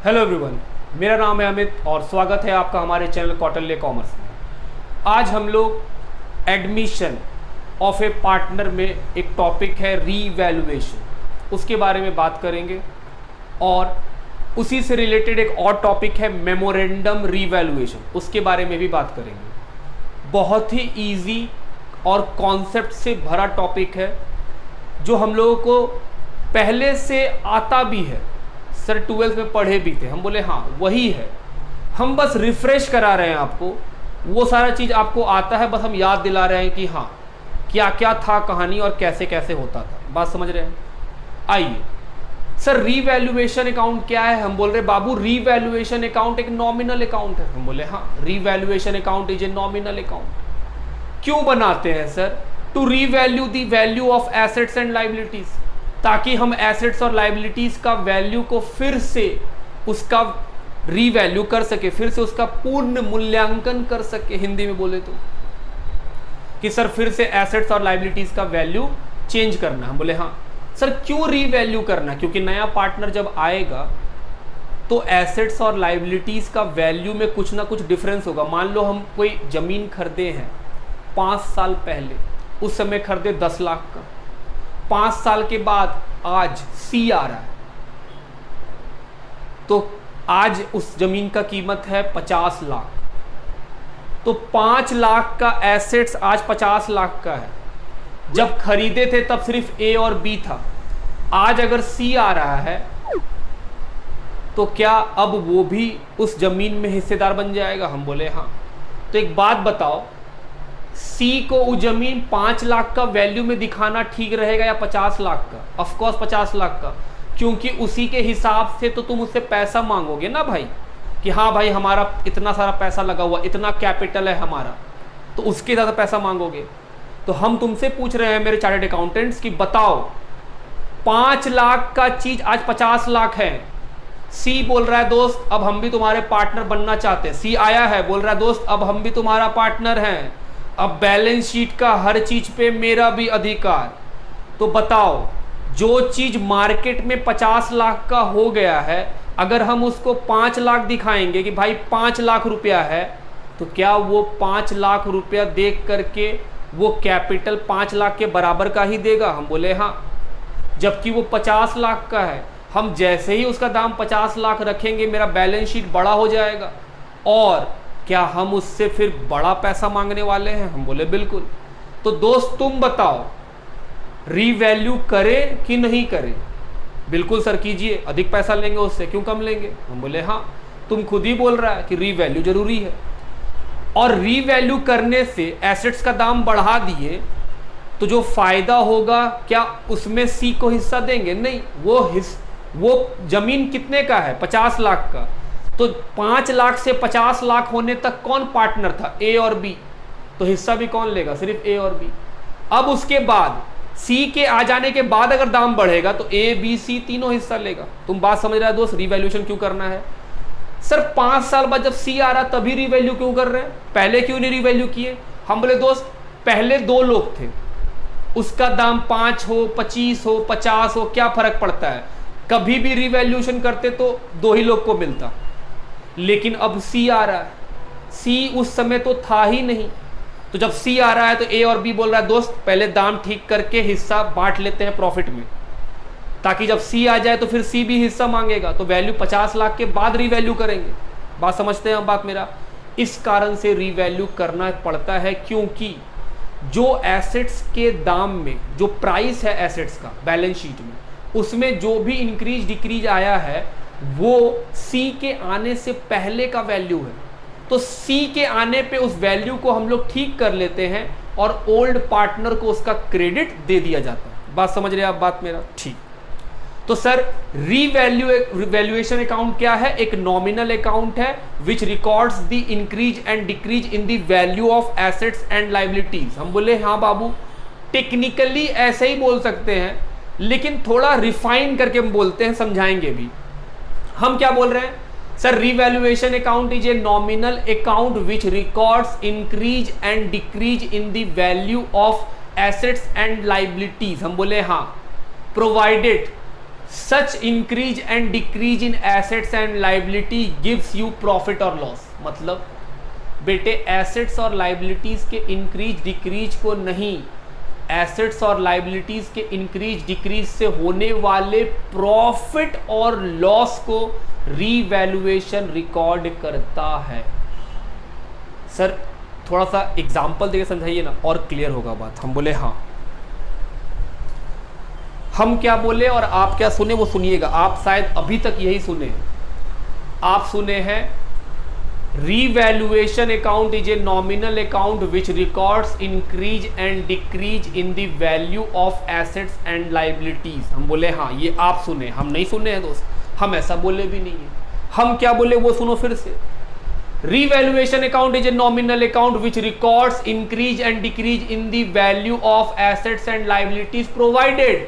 Hello everyone, मेरा नाम है अमित और स्वागत है आपका हमारे चैनल कौटिल्य कॉमर्स में। आज हम लोग एडमिशन ऑफ ए पार्टनर में एक टॉपिक है रीवैल्यूएशन, उसके बारे में बात करेंगे। और उसी से रिलेटेड एक और टॉपिक है मेमोरेंडम रीवैल्यूएशन, उसके बारे में भी बात करेंगे। बहुत ही इजी और कॉन्सेप्ट से भरा टॉपिक है जो हम लोगों को पहले से आता भी है। सर 12th में पढ़े भी थे, हम बोले हाँ वही है, हम बस रिफ्रेश करा रहे हैं आपको। वो सारा चीज़ आपको आता है, बस हम याद दिला रहे हैं कि हाँ क्या क्या था कहानी और कैसे कैसे होता था। बात समझ रहे हैं? आइए सर, रीवैल्यूएशन अकाउंट क्या है? हम बोल रहे बाबू रीवैल्यूएशन अकाउंट एक नॉमिनल अकाउंट है। हम बोले हाँ, revaluation account is a nominal account. क्यों बनाते हैं sir? To revalue the value of assets and liabilities, ताकि हम एसेट्स और लाइबिलिटीज का वैल्यू को फिर से उसका रीवैल्यू कर सके, फिर से उसका पूर्ण मूल्यांकन कर सके। हिंदी में बोले तो कि सर फिर से एसेट्स और लाइबिलिटीज का वैल्यू चेंज करना। हम बोले हाँ सर, क्यों रीवैल्यू करना? क्योंकि नया पार्टनर जब आएगा तो एसेट्स और लाइबिलिटीज का वैल्यू में कुछ ना कुछ डिफरेंस होगा। मान लो हम कोई जमीन खरीदे हैं 5 साल पहले, उस समय खरीदे 10 लाख का। 5 साल के बाद आज सी आ रहा है तो आज उस जमीन का कीमत है 50 लाख। तो 5 लाख का एसेट्स आज 50 लाख का है। जब खरीदे थे तब सिर्फ ए और बी था, आज अगर सी आ रहा है तो क्या अब वो भी उस जमीन में हिस्सेदार बन जाएगा? हम बोले हाँ। तो एक बात बताओ, सी को वो जमीन 5 लाख का वैल्यू में दिखाना ठीक रहेगा या 50 लाख का? ऑफ कोर्स 50 लाख का, क्योंकि उसी के हिसाब से तो तुम उससे पैसा मांगोगे ना भाई, कि हाँ भाई हमारा इतना सारा पैसा लगा हुआ, इतना कैपिटल है हमारा, तो उसके ज़्यादा पैसा मांगोगे। तो हम तुमसे पूछ रहे हैं मेरे चार्टर्ड अकाउंटेंट्स कि बताओ 5 लाख का चीज आज 50 लाख है। सी बोल रहा है दोस्त अब हम भी तुम्हारे पार्टनर बनना चाहते हैं। सी आया है, बोल रहा है दोस्त अब हम भी तुम्हारा पार्टनर हैं, अब बैलेंस शीट का हर चीज पे मेरा भी अधिकार। तो बताओ जो चीज मार्केट में 50 लाख का हो गया है, अगर हम उसको 5 लाख दिखाएंगे कि भाई 5 लाख रुपया है, तो क्या वो 5 लाख रुपया देख करके वो कैपिटल 5 लाख के बराबर का ही देगा? हम बोले हाँ। जबकि वो 50 लाख का है, हम जैसे ही उसका दाम 50 लाख रखेंगे मेरा बैलेंस शीट बड़ा हो जाएगा, और क्या हम उससे फिर बड़ा पैसा मांगने वाले हैं? हम बोले बिल्कुल। तो दोस्त तुम बताओ रीवैल्यू करें कि नहीं करें? बिल्कुल सर कीजिए, अधिक पैसा लेंगे उससे, क्यों कम लेंगे? हम बोले हाँ, तुम खुद ही बोल रहा है कि रीवैल्यू जरूरी है। और रीवैल्यू करने से एसेट्स का दाम बढ़ा दिए तो जो फायदा होगा क्या उसमें सी को हिस्सा देंगे? नहीं। वो जमीन कितने का है? 50 लाख का। तो 5 लाख से 50 लाख होने तक कौन पार्टनर था? ए और बी। तो हिस्सा भी कौन लेगा? सिर्फ ए और बी। अब उसके बाद सी के आ जाने के बाद अगर दाम बढ़ेगा तो ए बी सी तीनों हिस्सा लेगा। तुम बात समझ रहे हो दोस्त? रीवैल्यूएशन क्यों करना है? सर 5 साल बाद जब सी आ रहा तभी रीवैल्यू क्यों कर रहे हैं, पहले क्यों नहीं रीवैल्यू किए? हम बोले दोस्त पहले 2 लोग थे, उसका दाम 5 हो 25 हो 50 हो, क्या फर्क पड़ता है? कभी भी रीवैल्यूएशन करते तो 2 ही लोग को मिलता। लेकिन अब सी आ रहा है, सी उस समय तो था ही नहीं। तो जब सी आ रहा है तो ए और बी बोल रहा है दोस्त पहले दाम ठीक करके हिस्सा बांट लेते हैं प्रॉफिट में, ताकि जब सी आ जाए तो फिर सी भी हिस्सा मांगेगा, तो वैल्यू 50 लाख के बाद रीवैल्यू करेंगे। बात समझते हैं आप बात मेरा? इस कारण से रीवैल्यू करना पड़ता है, क्योंकि जो एसेट्स के दाम में जो प्राइस है एसेट्स का बैलेंस शीट में, उसमें जो भी इंक्रीज डिक्रीज आया है वो सी के आने से पहले का वैल्यू है। तो सी के आने पे उस वैल्यू को हम लोग ठीक कर लेते हैं और ओल्ड पार्टनर को उसका क्रेडिट दे दिया जाता है। बात समझ रहे हैं आप बात मेरा? ठीक। तो सर रीवैल्यूएशन अकाउंट क्या है? एक नॉमिनल अकाउंट है which records the increase and decrease in the value of assets and liabilities. हम बोले हाँ बाबू, टेक्निकली ऐसे ही बोल सकते हैं, लेकिन थोड़ा रिफाइन करके हम बोलते हैं, समझाएंगे भी। हम क्या बोल रहे हैं sir? Revaluation account is a nominal account which records increase and decrease in the value of assets and liabilities. हम बोले हाँ, provided such increase and decrease in assets and liability gives you profit और loss. मतलब बेटे assets और liabilities के increase decrease को नहीं, एसेट्स और लाइबिलिटीज के इंक्रीज डिक्रीज से होने वाले प्रॉफिट और लॉस को रीवैल्यूएशन रिकॉर्ड करता है। सर थोड़ा सा एग्जांपल देके समझाइए ना, और क्लियर होगा बात। हम बोले हाँ, हम क्या बोले और आप क्या सुने वो सुनिएगा। आप शायद अभी तक यही सुने, आप सुने हैं revaluation account is a nominal account which records increase and decrease in the value of assets and liabilities। हम बोले हाँ, ये आप सुने, हम नहीं सुने हैं दोस्त, हम ऐसा बोले भी नहीं है। हम क्या बोले वो सुनो फिर से। revaluation account is a nominal account which records increase and decrease in the value of assets and liabilities provided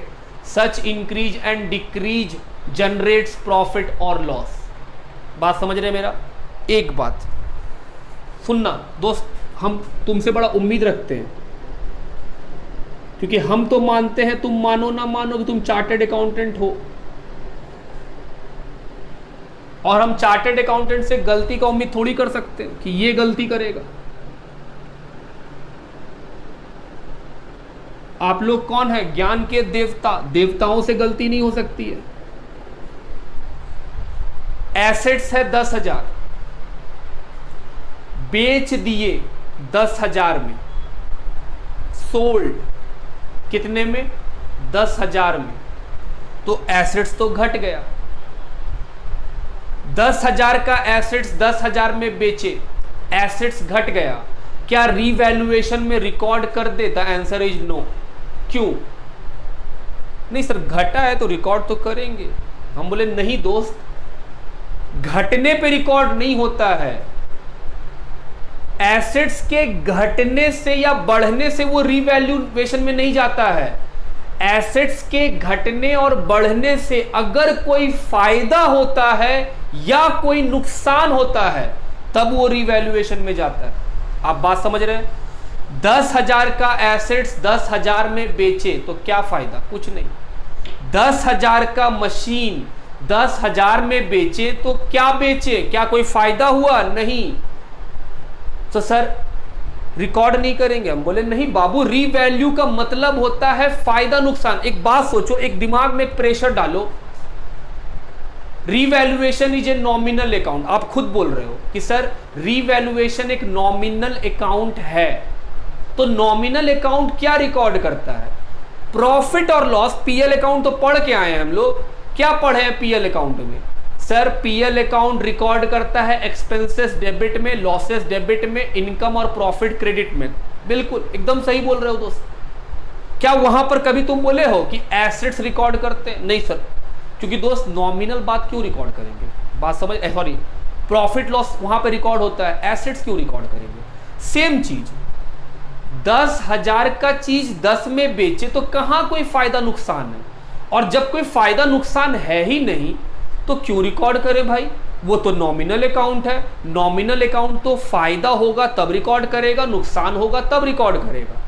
such increase and decrease generates profit or loss। बात समझ रहे हैं मेरा? एक बात सुनना दोस्त, हम तुमसे बड़ा उम्मीद रखते हैं, क्योंकि हम तो मानते हैं, तुम मानो ना मानो कि तुम चार्टर्ड अकाउंटेंट हो, और हम चार्टर्ड अकाउंटेंट से गलती का उम्मीद थोड़ी कर सकते हैं कि ये गलती करेगा। आप लोग कौन है? ज्ञान के देवता, देवताओं से गलती नहीं हो सकती है। एसेट्स है 10,000, बेच दिए 10,000 में, सोल्ड कितने में? 10,000 में, तो एसेट्स तो घट गया। 10,000 का एसेट्स 10,000 में बेचे, एसेट्स घट गया, क्या रीवैल्यूएशन में रिकॉर्ड कर दे? The answer is no. क्यों नहीं सर, घटा है तो रिकॉर्ड तो करेंगे। हम बोले नहीं दोस्त, घटने पे रिकॉर्ड नहीं होता है। एसेट्स के घटने से या बढ़ने से वो रीवैल्यूएशन में नहीं जाता है। एसेट्स के घटने और बढ़ने से अगर कोई फायदा होता है या कोई नुकसान होता है तब वो रीवैल्यूएशन में जाता है। आप बात समझ रहे हैं? 10,000 का एसेट्स 10,000 में बेचे तो क्या फायदा? कुछ नहीं। 10,000 का मशीन 10,000 में बेचे तो क्या बेचे? क्या कोई फायदा हुआ? नहीं। तो सर रिकॉर्ड नहीं करेंगे। हम बोले नहीं बाबू, रीवैल्यू का मतलब होता है फायदा नुकसान। एक बात सोचो, एक दिमाग में एक प्रेशर डालो, revaluation is a nominal account. आप खुद बोल रहे हो कि सर रीवैल्यूएशन एक नॉमिनल अकाउंट है, तो नॉमिनल अकाउंट क्या रिकॉर्ड करता है? प्रॉफिट और लॉस। पीएल अकाउंट तो पढ़ के आए हैं हम लोग, क्या पढ़े हैं पीएल अकाउंट में? सर पीएल अकाउंट रिकॉर्ड करता है एक्सपेंसेस डेबिट में, लॉसेस डेबिट में, इनकम और प्रॉफिट क्रेडिट में। बिल्कुल एकदम सही बोल रहे हो दोस्त। क्या वहां पर कभी तुम बोले हो कि एसेट्स रिकॉर्ड करते हैं? नहीं सर, क्योंकि दोस्त नॉमिनल बात क्यों रिकॉर्ड करेंगे? बात समझ, सॉरी, प्रॉफिट लॉस वहां पर रिकॉर्ड होता है, एसेट्स क्यों रिकॉर्ड करेंगे? सेम चीज, 10,000 का चीज 10 में बेचे तो कहां कोई फायदा नुकसान है? और जब कोई फायदा नुकसान है ही नहीं तो क्यों रिकॉर्ड करे भाई? वो तो नॉमिनल अकाउंट है। नॉमिनल अकाउंट तो फायदा होगा तब रिकॉर्ड करेगा, नुकसान होगा तब रिकॉर्ड करेगा।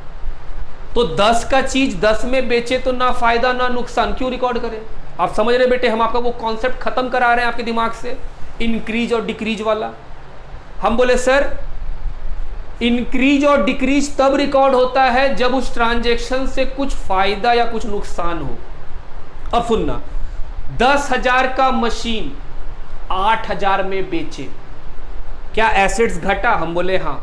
तो 10 का चीज 10 में बेचे तो ना फायदा ना नुकसान, क्यों रिकॉर्ड करे? आप समझ रहे बेटे? हम आपका वो कॉन्सेप्ट खत्म करा रहे हैं आपके दिमाग से, इंक्रीज और डिक्रीज वाला। हम बोले सर इंक्रीज और डिक्रीज तब रिकॉर्ड होता है जब उस ट्रांजैक्शन से कुछ फायदा या कुछ नुकसान हो। अब सुनना, 10,000 का मशीन 8,000 में बेचे, क्या एसेट्स घटा? हम बोले हाँ।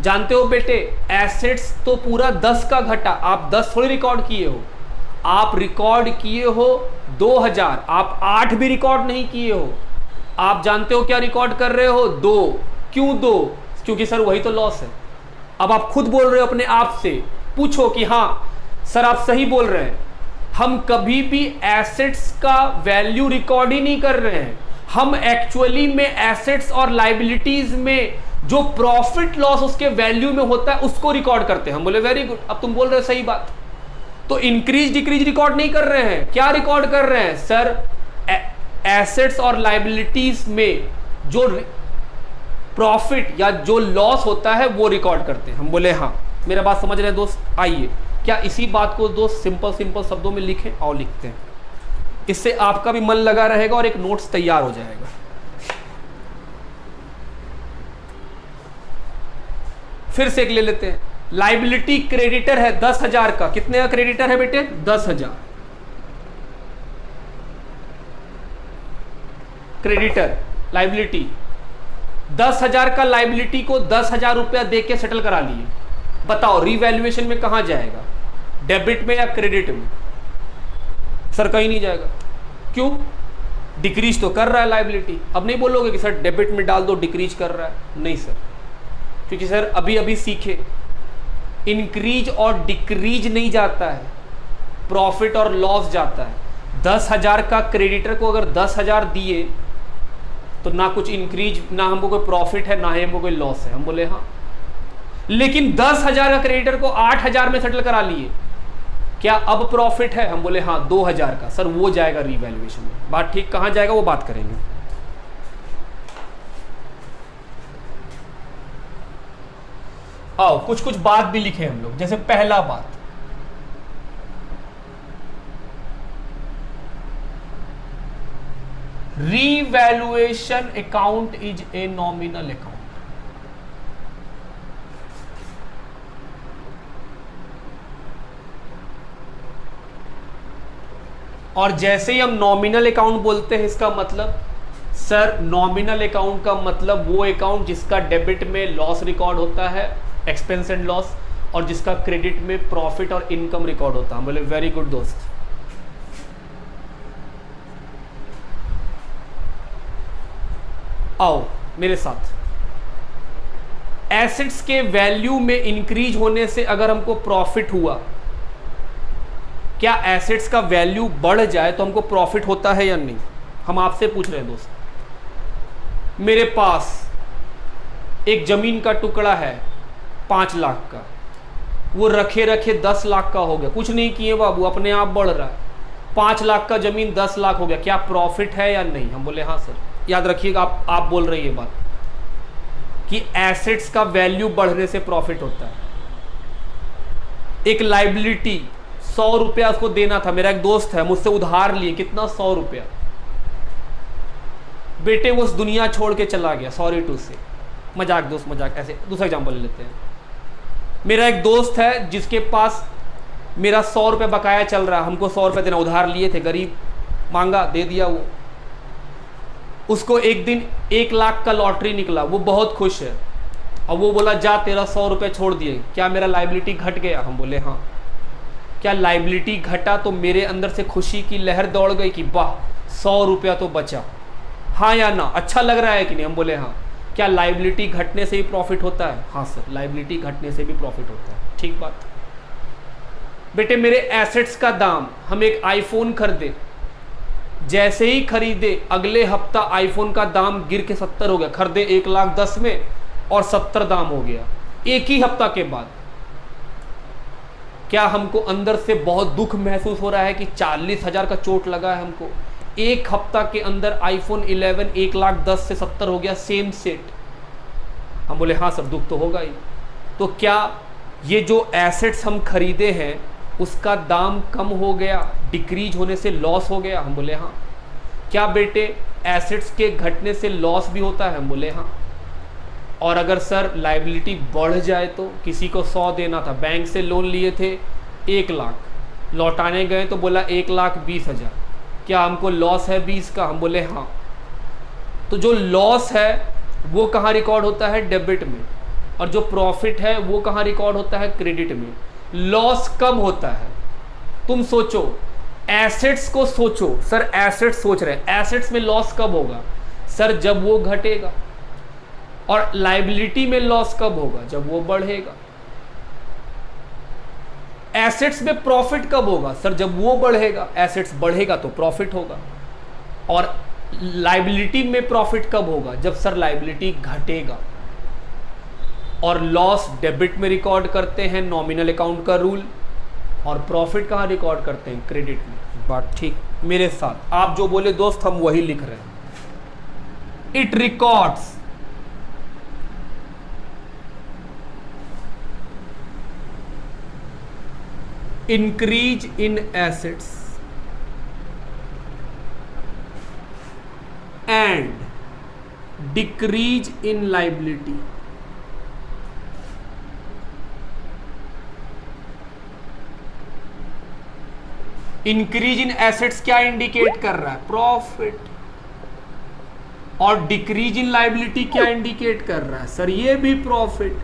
जानते हो बेटे, एसेट्स तो पूरा 10 का घटा, आप 10 थोड़ी रिकॉर्ड किए हो, आप रिकॉर्ड किए हो 2,000, आप 8 भी रिकॉर्ड नहीं किए हो। आप जानते हो क्या रिकॉर्ड कर रहे हो? 2। क्यों 2? क्योंकि सर वही तो लॉस है। अब आप खुद बोल रहे हो अपने आप से, पूछो कि हाँ सर आप सही बोल रहे हैं, हम कभी भी एसेट्स का वैल्यू रिकॉर्ड ही नहीं कर रहे हैं। हम एक्चुअली में एसेट्स और लाइबिलिटीज में जो प्रॉफिट लॉस उसके वैल्यू में होता है उसको रिकॉर्ड करते हैं। हम बोले वेरी गुड, अब तुम बोल रहे हो सही बात। तो इंक्रीज डिक्रीज रिकॉर्ड नहीं कर रहे हैं, क्या रिकॉर्ड कर रहे हैं? सर एसेट्स और लाइबिलिटीज में जो प्रॉफिट या जो लॉस होता है वो रिकॉर्ड करते हैं। हम बोले हाँ। मेरा बात समझ रहे हैं दोस्त? आइए, क्या इसी बात को दोस्त सिंपल सिंपल शब्दों में लिखें? और लिखते हैं। इससे आपका भी मन लगा रहेगा और एक नोट्स तैयार हो जाएगा। फिर से एक ले लेते हैं। लाइबिलिटी क्रेडिटर है 10,000 का। कितने का क्रेडिटर है बेटे? 10,000 क्रेडिटर लाइबिलिटी। 10,000 का लाइबिलिटी को 10,000 रुपया दे के सेटल करा लिए। बताओ रिवैल्यूएशन में कहां जाएगा? डेबिट में या क्रेडिट में? सर कहीं नहीं जाएगा। क्यों? डिक्रीज तो कर रहा है लाइबिलिटी। अब नहीं बोलोगे कि सर डेबिट में डाल दो डिक्रीज कर रहा है। नहीं सर, क्योंकि सर अभी अभी सीखे, इंक्रीज और डिक्रीज नहीं जाता है, प्रॉफिट और लॉस जाता है। 10,000 का क्रेडिटर को अगर 10,000 दिए तो ना कुछ इंक्रीज, ना हमको कोई प्रॉफिट है, ना ही हमको कोई लॉस है। हम बोले हाँ। लेकिन 10,000 का क्रेडिटर को 8,000 में सेटल करा लिए, क्या अब प्रॉफिट है? हम बोले हाँ 2,000 का। सर वो जाएगा रीवैल्यूएशन में। बात ठीक, कहां जाएगा वो बात करेंगे। आओ कुछ कुछ बात भी लिखे हम लोग। जैसे पहला बात, revaluation account is a nominal account. और जैसे ही हम नॉमिनल अकाउंट बोलते हैं, इसका मतलब सर नॉमिनल अकाउंट का मतलब वो अकाउंट जिसका डेबिट में लॉस रिकॉर्ड होता है, एक्सपेंस एंड लॉस, और जिसका क्रेडिट में प्रॉफिट और इनकम रिकॉर्ड होता है। बोले वेरी गुड दोस्त। आओ मेरे साथ। एसेट्स के वैल्यू में इंक्रीज होने से अगर हमको प्रॉफिट हुआ, क्या एसेट्स का वैल्यू बढ़ जाए तो हमको प्रॉफिट होता है या नहीं? हम आपसे पूछ रहे हैं दोस्त। मेरे पास एक जमीन का टुकड़ा है 5 लाख का, वो रखे रखे 10 लाख का हो गया। कुछ नहीं किए बाबू, अपने आप बढ़ रहा है। 5 लाख का जमीन 10 लाख हो गया, क्या प्रॉफिट है या नहीं? हम बोले हाँ सर। याद रखिएगा, आप बोल रही है बात कि एसेट्स का वैल्यू बढ़ने से प्रॉफिट होता है। एक लाइबिलिटी 100 रुपया उसको देना था, मेरा एक दोस्त है, मुझसे उधार लिए। कितना? 100 रुपया। बेटे वो उस दुनिया छोड़ के चला गया, सॉरी टू से। मजाक दोस्त, मजाक। ऐसे दूसरा एग्जाम्पल ले लेते हैं। मेरा एक दोस्त है जिसके पास मेरा 100 रुपये बकाया चल रहा है, हमको 100 रुपये देना, उधार लिए थे, गरीब, मांगा, दे दिया। वो उसको एक दिन 1 लाख का लॉटरी निकला, वो बहुत खुश है। और वो बोला जा तेरा 100 रुपये छोड़ दिए, क्या मेरा लाइबिलिटी घट गया? हम बोले हाँ। क्या लाइबिलिटी घटा तो मेरे अंदर से खुशी की लहर दौड़ गई कि वाह 100 रुपया तो बचा, हाँ या ना? अच्छा लग रहा है कि नहीं? हम बोले हाँ। क्या लाइबिलिटी घटने से ही प्रॉफिट होता है? हाँ सर, लाइबिलिटी घटने से भी प्रॉफिट होता है। ठीक बात। बेटे मेरे एसेट्स का दाम, हम एक आईफोन खरीदे, जैसे ही खरीदे अगले हफ्ता आईफोन का दाम गिर के 70 हो गया। खरीदे 1,10,000 में और 70 दाम हो गया एक ही हफ्ता के बाद। क्या हमको अंदर से बहुत दुख महसूस हो रहा है कि 40,000 का चोट लगा है हमको? एक हफ्ता के अंदर आईफोन 11 1,10,000 से 70 हो गया, सेम सेट। हम बोले हाँ सर, दुख तो होगा ही। तो क्या ये जो एसेट्स हम खरीदे हैं उसका दाम कम हो गया, डिक्रीज होने से लॉस हो गया? हम बोले हाँ। क्या बेटे एसेट्स के घटने से लॉस भी होता है? हम बोले हाँ। और अगर सर लाइबिलिटी बढ़ जाए तो, किसी को 100 देना था, बैंक से लोन लिए थे 1 लाख, लौटाने गए तो बोला 1,20,000, क्या हमको लॉस है 20 का? हम बोले हाँ। तो जो लॉस है वो कहाँ रिकॉर्ड होता है? डेबिट में। और जो प्रॉफिट है वो कहाँ रिकॉर्ड होता है? क्रेडिट में। लॉस कब होता है? तुम सोचो, एसेट्स को सोचो। सर एसेट्स सोच रहे हैं, एसेट्स में लॉस कब होगा? सर जब वो घटेगा। और लाइबिलिटी में लॉस कब होगा? जब वो बढ़ेगा। एसेट्स में प्रॉफिट कब होगा? सर जब वो बढ़ेगा। एसेट्स बढ़ेगा तो प्रॉफिट होगा। और लाइबिलिटी में प्रॉफिट कब होगा? जब सर लाइबिलिटी घटेगा। और लॉस डेबिट में रिकॉर्ड करते हैं, नॉमिनल अकाउंट का रूल, और प्रॉफिट कहाँ रिकॉर्ड करते हैं? क्रेडिट में। बात ठीक मेरे साथ? आप जो बोले दोस्त हम वही लिख रहे हैं। It records increase in assets and decrease in liability. Increase in assets क्या इंडिकेट कर रहा है? प्रॉफिट। और डिक्रीज इन लाइबिलिटी क्या इंडिकेट कर रहा है? सर ये भी प्रॉफिट।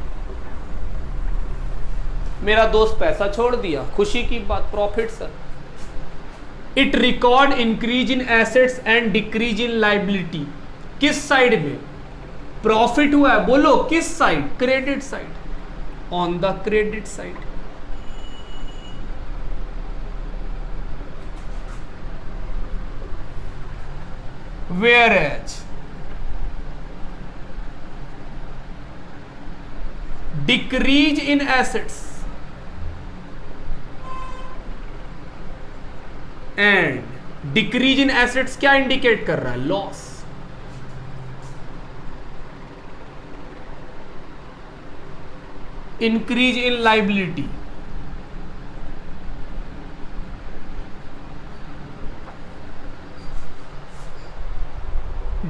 मेरा दोस्त पैसा छोड़ दिया, खुशी की बात, profit sir. It record increase in assets and decrease in liability. किस साइड में प्रॉफिट हुआ है? बोलो किस side? Credit side, on the credit side. whereas decrease in assets and decrease in assets क्या इंडिकेट कर रहा है? Loss. Increase in liability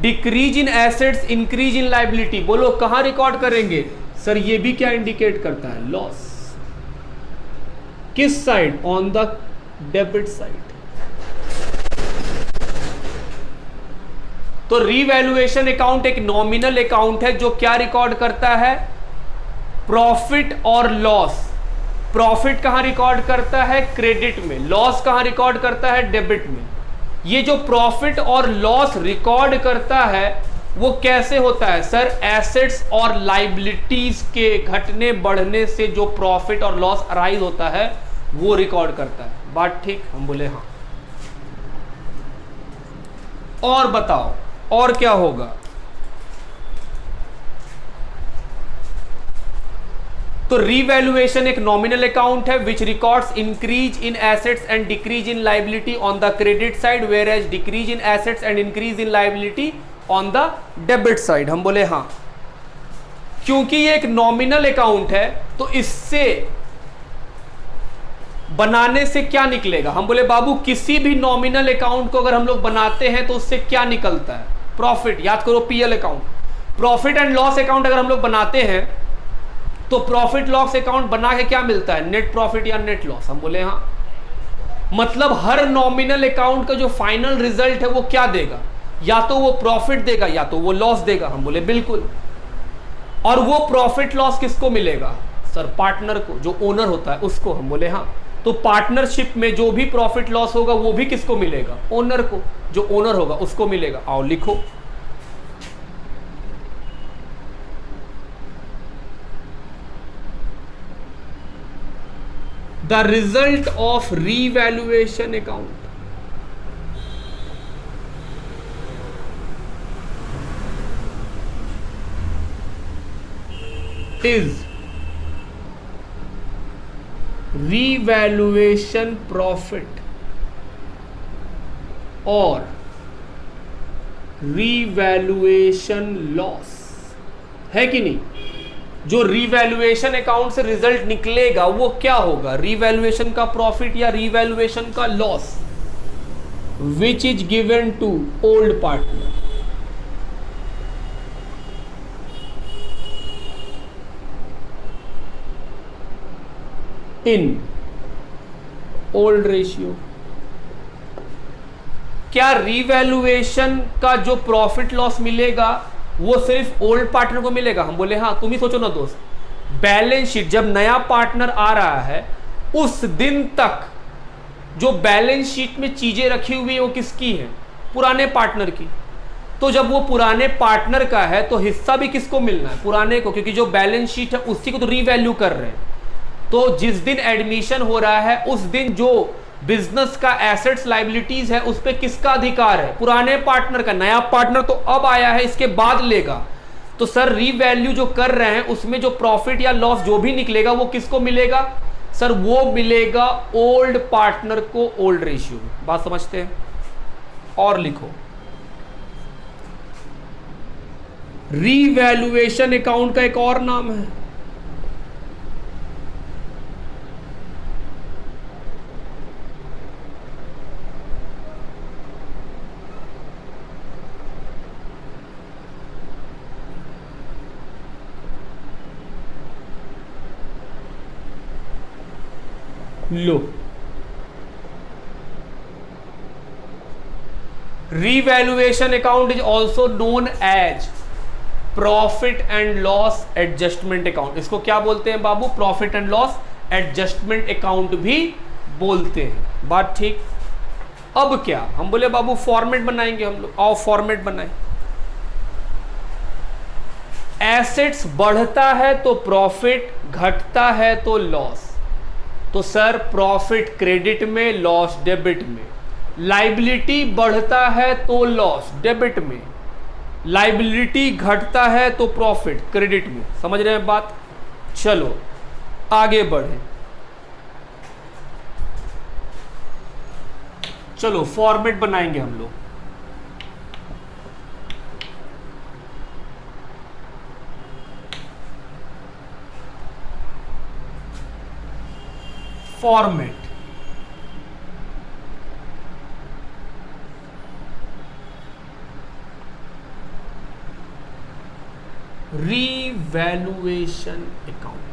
decrease in assets increase in liability, बोलो कहां रिकॉर्ड करेंगे? सर ये भी क्या इंडिकेट करता है? लॉस। किस side? On the debit side. तो रीवैल्यूएशन अकाउंट एक नॉमिनल अकाउंट है जो क्या रिकॉर्ड करता है? प्रॉफिट और लॉस। प्रॉफिट कहां रिकॉर्ड करता है? क्रेडिट में। लॉस कहां रिकॉर्ड करता है? डेबिट में। ये जो प्रॉफिट और लॉस रिकॉर्ड करता है वो कैसे होता है? सर एसेट्स और लाइबिलिटीज के घटने बढ़ने से जो प्रॉफिट और लॉस अराइज होता है वो रिकॉर्ड करता है। बात ठीक? हम बोले हाँ। और बताओ और क्या होगा? तो रीवैल्यूएशन एक नॉमिनल अकाउंट है which records increase in assets and decrease in liability on the credit side, whereas decrease in assets and increase in liability on the debit side. हम बोले हाँ। क्योंकि ये एक नॉमिनल अकाउंट है तो इससे बनाने से क्या निकलेगा? हम बोले बाबू किसी भी नॉमिनल अकाउंट को अगर हम लोग बनाते हैं तो उससे क्या निकलता है? प्रॉफिट। याद करो PL account. Profit and loss account अगर हम लोग बनाते हैं तो प्रॉफिट लॉस अकाउंट बना के क्या मिलता है? नेट प्रॉफिट या नेट लॉस। हम बोले हाँ। मतलब हर नॉमिनल अकाउंट का जो फाइनल रिजल्ट है वो क्या देगा? या तो वो प्रॉफिट देगा या तो वो लॉस देगा। हम बोले बिल्कुल। और वो प्रॉफिट लॉस किसको मिलेगा? सर पार्टनर को, जो ओनर होता है उसको। हम बोले हाँ। तो पार्टनरशिप में जो भी प्रॉफिट लॉस होगा वो भी किसको मिलेगा? ओनर को, जो ओनर होगा उसको मिलेगा। आओ लिखो। The result of revaluation account is revaluation profit और revaluation loss, है कि नहीं? जो रीवैल्यूएशन अकाउंट से रिजल्ट निकलेगा वो क्या होगा? रीवैल्यूएशन का प्रॉफिट या रीवैल्यूएशन का loss, which is given to old partner. In old ratio. क्या रीवैल्यूएशन का जो प्रॉफिट लॉस मिलेगा वो सिर्फ ओल्ड पार्टनर को मिलेगा? हम बोले हाँ। तुम ही सोचो ना दोस्त, बैलेंस शीट जब नया पार्टनर आ रहा है उस दिन तक जो बैलेंस शीट में चीजें रखी हुई है वो किसकी है? पुराने पार्टनर की। तो जब वो पुराने पार्टनर का है तो हिस्सा भी किसको मिलना है? पुराने को, क्योंकि जो बैलेंस शीट है उसी को तो रीवैल्यू कर रहे हैं। तो जिस दिन एडमिशन हो रहा है उस दिन जो बिजनेस का एसेट्स लाइबिलिटीज है उस पे किसका अधिकार है? पुराने पार्टनर का। नया पार्टनर तो अब आया है, इसके बाद लेगा। तो सर रीवैल्यू जो कर रहे हैं उसमें जो प्रॉफिट या लॉस जो भी निकलेगा वो किसको मिलेगा? सर वो मिलेगा ओल्ड पार्टनर को, ओल्ड रेशियो। बात समझते हैं? और लिखो, रीवैल्यूएशन अकाउंट का एक और नाम है लो। Revaluation account is also known as profit and loss adjustment account. इसको क्या बोलते हैं बाबू? Profit and loss adjustment account भी बोलते हैं। बात ठीक। अब क्या हम बोले बाबू फॉर्मेट बनाएंगे हम लोग। आओ फॉर्मेट बनाएं। एसेट्स बढ़ता है तो प्रॉफिट, घटता है तो लॉस। तो सर प्रॉफिट क्रेडिट में, लॉस डेबिट में। लाइबिलिटी बढ़ता है तो लॉस डेबिट में, लाइबिलिटी घटता है तो प्रॉफिट क्रेडिट में। समझ रहे हैं बात? चलो आगे बढ़े। चलो फॉर्मेट बनाएंगे हम लोग। Format revaluation account.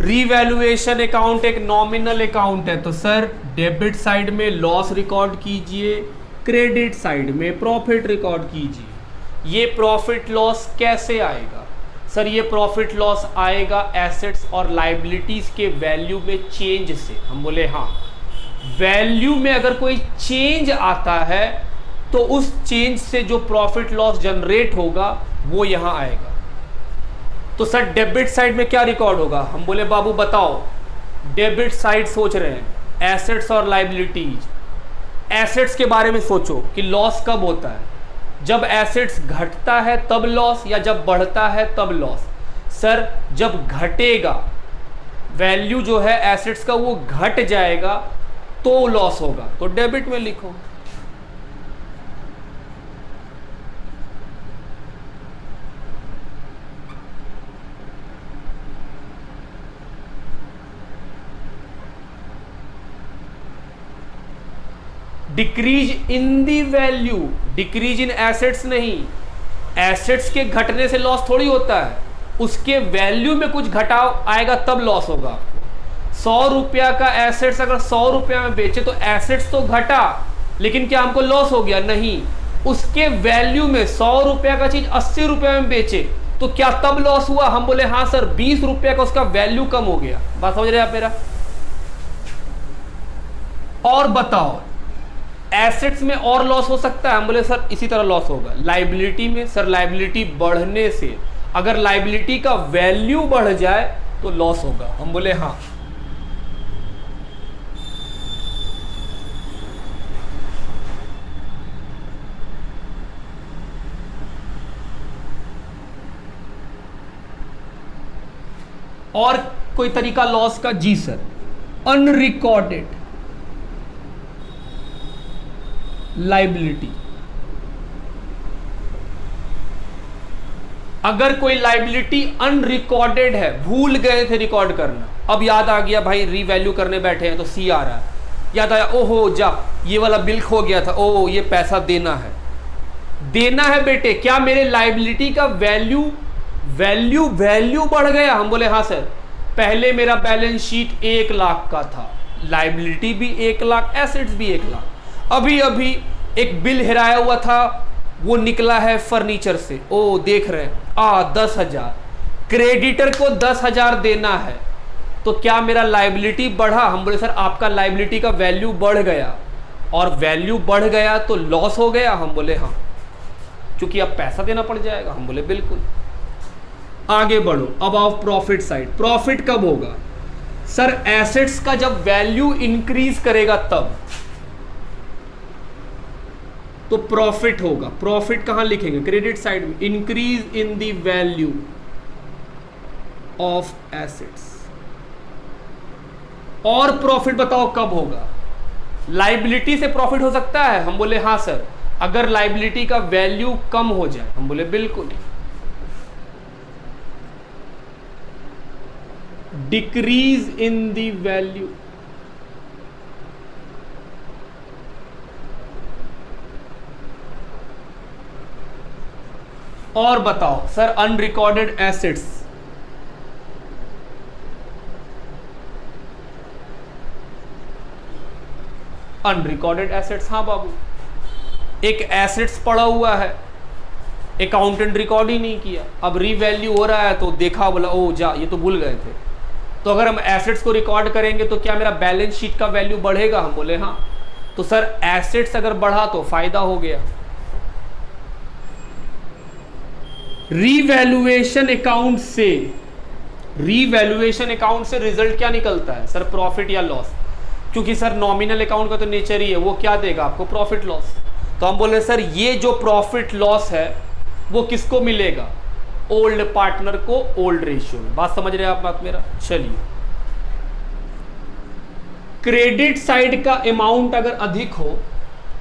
Revaluation account एक नॉमिनल अकाउंट है, तो सर डेबिट साइड में लॉस रिकॉर्ड कीजिए, क्रेडिट साइड में प्रॉफिट रिकॉर्ड कीजिए। ये प्रॉफिट लॉस कैसे आएगा? सर ये प्रॉफिट लॉस आएगा एसेट्स और लाइबिलिटीज के वैल्यू में चेंज से। हम बोले हाँ, वैल्यू में अगर कोई चेंज आता है तो उस चेंज से जो प्रॉफिट लॉस जनरेट होगा वो यहां आएगा। तो सर डेबिट साइड में क्या रिकॉर्ड होगा? हम बोले बाबू बताओ। डेबिट साइड सोच रहे हैं एसेट्स और लाइबिलिटीज। एसेट्स के बारे में सोचो कि लॉस कब होता है? जब एसेट्स घटता है तब लॉस, या जब बढ़ता है तब लॉस? सर जब घटेगा, वैल्यू जो है एसेट्स का वो घट जाएगा तो लॉस होगा, तो डेबिट में लिखो। Decrease in the value, decrease in assets नहीं। एसेट्स के घटने से लॉस थोड़ी होता है, उसके वैल्यू में कुछ घटाव आएगा तब लॉस होगा आपको। 100 रुपया का एसेट्स अगर 100 रुपया में बेचे तो एसेट्स तो घटा, लेकिन क्या हमको लॉस हो गया? नहीं। उसके वैल्यू में 100 रुपया का चीज 80 रुपया में बेचे तो क्या तब लॉस हुआ? हम बोले हाँ सर, 20 रुपया का उसका वैल्यू कम हो गया। बात समझ रहे हैं आप मेरा? और बताओ एसेट्स में और लॉस हो सकता है? हम बोले सर इसी तरह लॉस होगा। लाइबिलिटी में? सर लाइबिलिटी बढ़ने से, अगर लाइबिलिटी का वैल्यू बढ़ जाए तो लॉस होगा। हम बोले हाँ। और कोई तरीका लॉस का? जी सर, अनरिकॉर्डेड लाइबिलिटी। अगर कोई लाइबिलिटी अनरिकॉर्डेड है, भूल गए थे रिकॉर्ड करना, अब याद आ गया भाई रीवैल्यू करने बैठे हैं तो सी आ रहा है, याद आया ओहो जा ये वाला बिल खो गया था, ओ ये पैसा देना है। देना है बेटे, क्या मेरे लाइबिलिटी का वैल्यू बढ़ गया? हम बोले हाँ सर। पहले मेरा बैलेंस शीट 1 लाख का था, लाइबिलिटी भी 1 लाख, एसेट्स भी 1 लाख। अभी अभी एक बिल हेराया हुआ था, वो निकला है फर्नीचर से, ओ देख रहे हैं 10,000, क्रेडिटर को 10,000 देना है, तो क्या मेरा लाइबिलिटी बढ़ा? हम बोले सर आपका लाइबिलिटी का वैल्यू बढ़ गया, और वैल्यू बढ़ गया तो लॉस हो गया? हम बोले हाँ, क्योंकि अब पैसा देना पड़ जाएगा। हम बोले बिल्कुल। आगे बढ़ो, अब आओ प्रॉफिट साइड। प्रॉफिट कब होगा? सर एसेट्स का जब वैल्यू इंक्रीज करेगा तब तो प्रॉफिट होगा। प्रॉफिट कहां लिखेंगे? क्रेडिट साइड में। Increase in the value of assets. और प्रॉफिट बताओ कब होगा? लाइबिलिटी से प्रॉफिट हो सकता है? हम बोले हाँ सर। अगर लाइबिलिटी का वैल्यू कम हो जाए, हम बोले बिल्कुल। डिक्रीज इन द वैल्यू, और बताओ sir unrecorded assets, unrecorded assets, हाँ बाबू, एक एसेट्स पड़ा हुआ है, अकाउंटेंट रिकॉर्ड ही नहीं किया, अब रीवैल्यू हो रहा है तो देखा, बोला ओ जा ये तो भूल गए थे। तो अगर हम एसेट्स को रिकॉर्ड करेंगे तो क्या मेरा बैलेंस शीट का वैल्यू बढ़ेगा, हम बोले हाँ। तो सर एसेट्स अगर बढ़ा तो फायदा हो गया। रीवैल्यूएशन अकाउंट से, रीवैल्यूएशन अकाउंट से रिजल्ट क्या निकलता है सर, प्रॉफिट या लॉस, क्योंकि सर नॉमिनल अकाउंट का तो नेचर ही है, वो क्या देगा आपको, प्रॉफिट लॉस। तो हम बोले सर ये जो प्रॉफिट लॉस है वो किसको मिलेगा, ओल्ड पार्टनर को ओल्ड रेशियो में। बात समझ रहे हैं आप बात मेरा। चलिए, क्रेडिट साइड का अमाउंट अगर अधिक हो,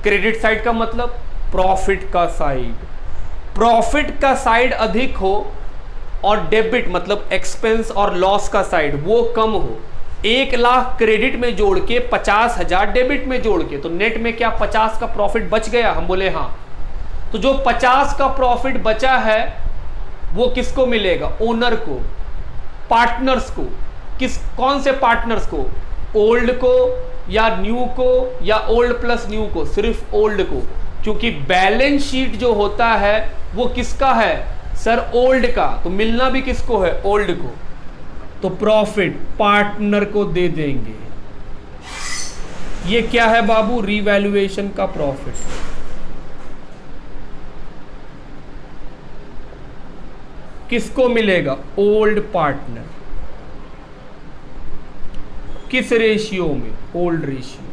क्रेडिट साइड का मतलब प्रॉफिट का साइड, प्रॉफिट का साइड अधिक हो और डेबिट मतलब एक्सपेंस और लॉस का साइड वो कम हो, 1 लाख क्रेडिट में जोड़ के 50,000 डेबिट में जोड़ के, तो नेट में क्या 50 का प्रॉफिट बच गया, हम बोले हाँ। तो जो 50 का प्रॉफिट बचा है वो किसको मिलेगा, ओनर को, पार्टनर्स को। कौन से पार्टनर्स को, ओल्ड को या न्यू को या ओल्ड प्लस न्यू को, सिर्फ ओल्ड को, क्योंकि बैलेंस शीट जो होता है वो किसका है सर, ओल्ड का, तो मिलना भी किसको है, ओल्ड को। तो प्रॉफिट पार्टनर को दे देंगे। ये क्या है बाबू, रीवैल्यूएशन का प्रॉफिट। किसको मिलेगा, ओल्ड पार्टनर। किस रेशियो में, ओल्ड रेशियो।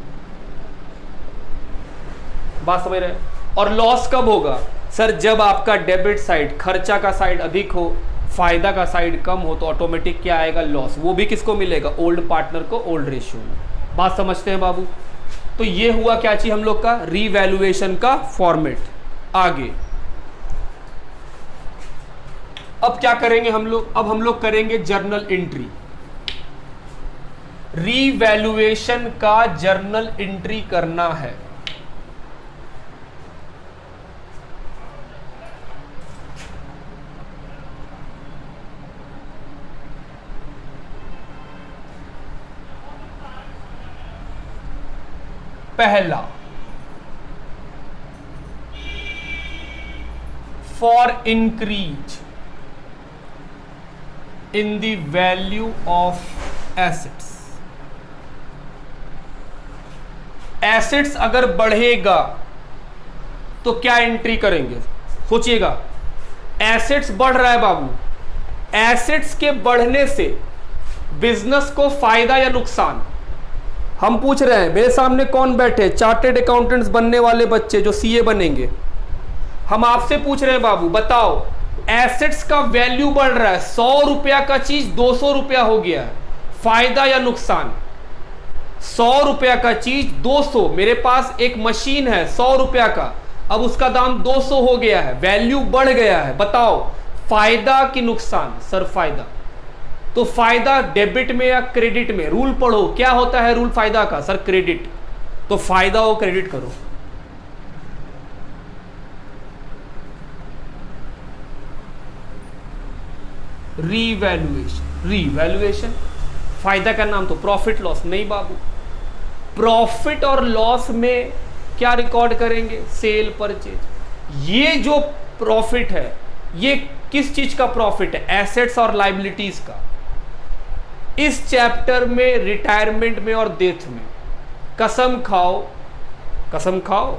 बात समझ रहे हैं। और लॉस कब होगा सर, जब आपका डेबिट साइड, खर्चा का साइड अधिक हो, फायदा का साइड कम हो, तो ऑटोमेटिक क्या आएगा, लॉस। वो भी किसको मिलेगा, ओल्ड पार्टनर को ओल्ड रेशियो में। बात समझते हैं बाबू। तो ये हुआ क्या चीज हम लोग का, रीवैल्यूएशन का फॉर्मेट। आगे अब क्या करेंगे हम लोग, अब हम लोग करेंगे जर्नल एंट्री। रीवैल्यूएशन का जर्नल एंट्री करना है। पहला, for increase in the value of assets. Assets अगर बढ़ेगा तो क्या एंट्री करेंगे, सोचिएगा। एसेट्स बढ़ रहा है बाबू, एसेट्स के बढ़ने से बिजनेस को फायदा या नुकसान। हम पूछ रहे हैं, मेरे सामने कौन बैठे, चार्टेड अकाउंटेंट्स बनने वाले बच्चे जो सीए बनेंगे। हम आपसे पूछ रहे हैं बाबू, बताओ एसेट्स का वैल्यू बढ़ रहा है, 100 रुपया का चीज 200 रुपया हो गया है, फायदा या नुकसान। 100 रुपया का चीज 200, मेरे पास एक मशीन है 100 रुपया का, अब उसका दाम 200 हो गया है, वैल्यू बढ़ गया है, बताओ फायदा कि नुकसान। सर फायदा। तो फायदा डेबिट में या क्रेडिट में, रूल पढ़ो, क्या होता है रूल फायदा का, सर क्रेडिट। तो फायदा हो क्रेडिट करो। रीवैल्यूएशन, रीवैल्यूएशन फायदा का नाम तो प्रॉफिट लॉस नहीं बाबू। प्रॉफिट और लॉस में क्या रिकॉर्ड करेंगे, सेल परचेज। ये जो प्रॉफिट है ये किस चीज का प्रॉफिट है, एसेट्स और लाइबिलिटीज का। इस चैप्टर में रिटायरमेंट में और डेथ में कसम खाओ, कसम खाओ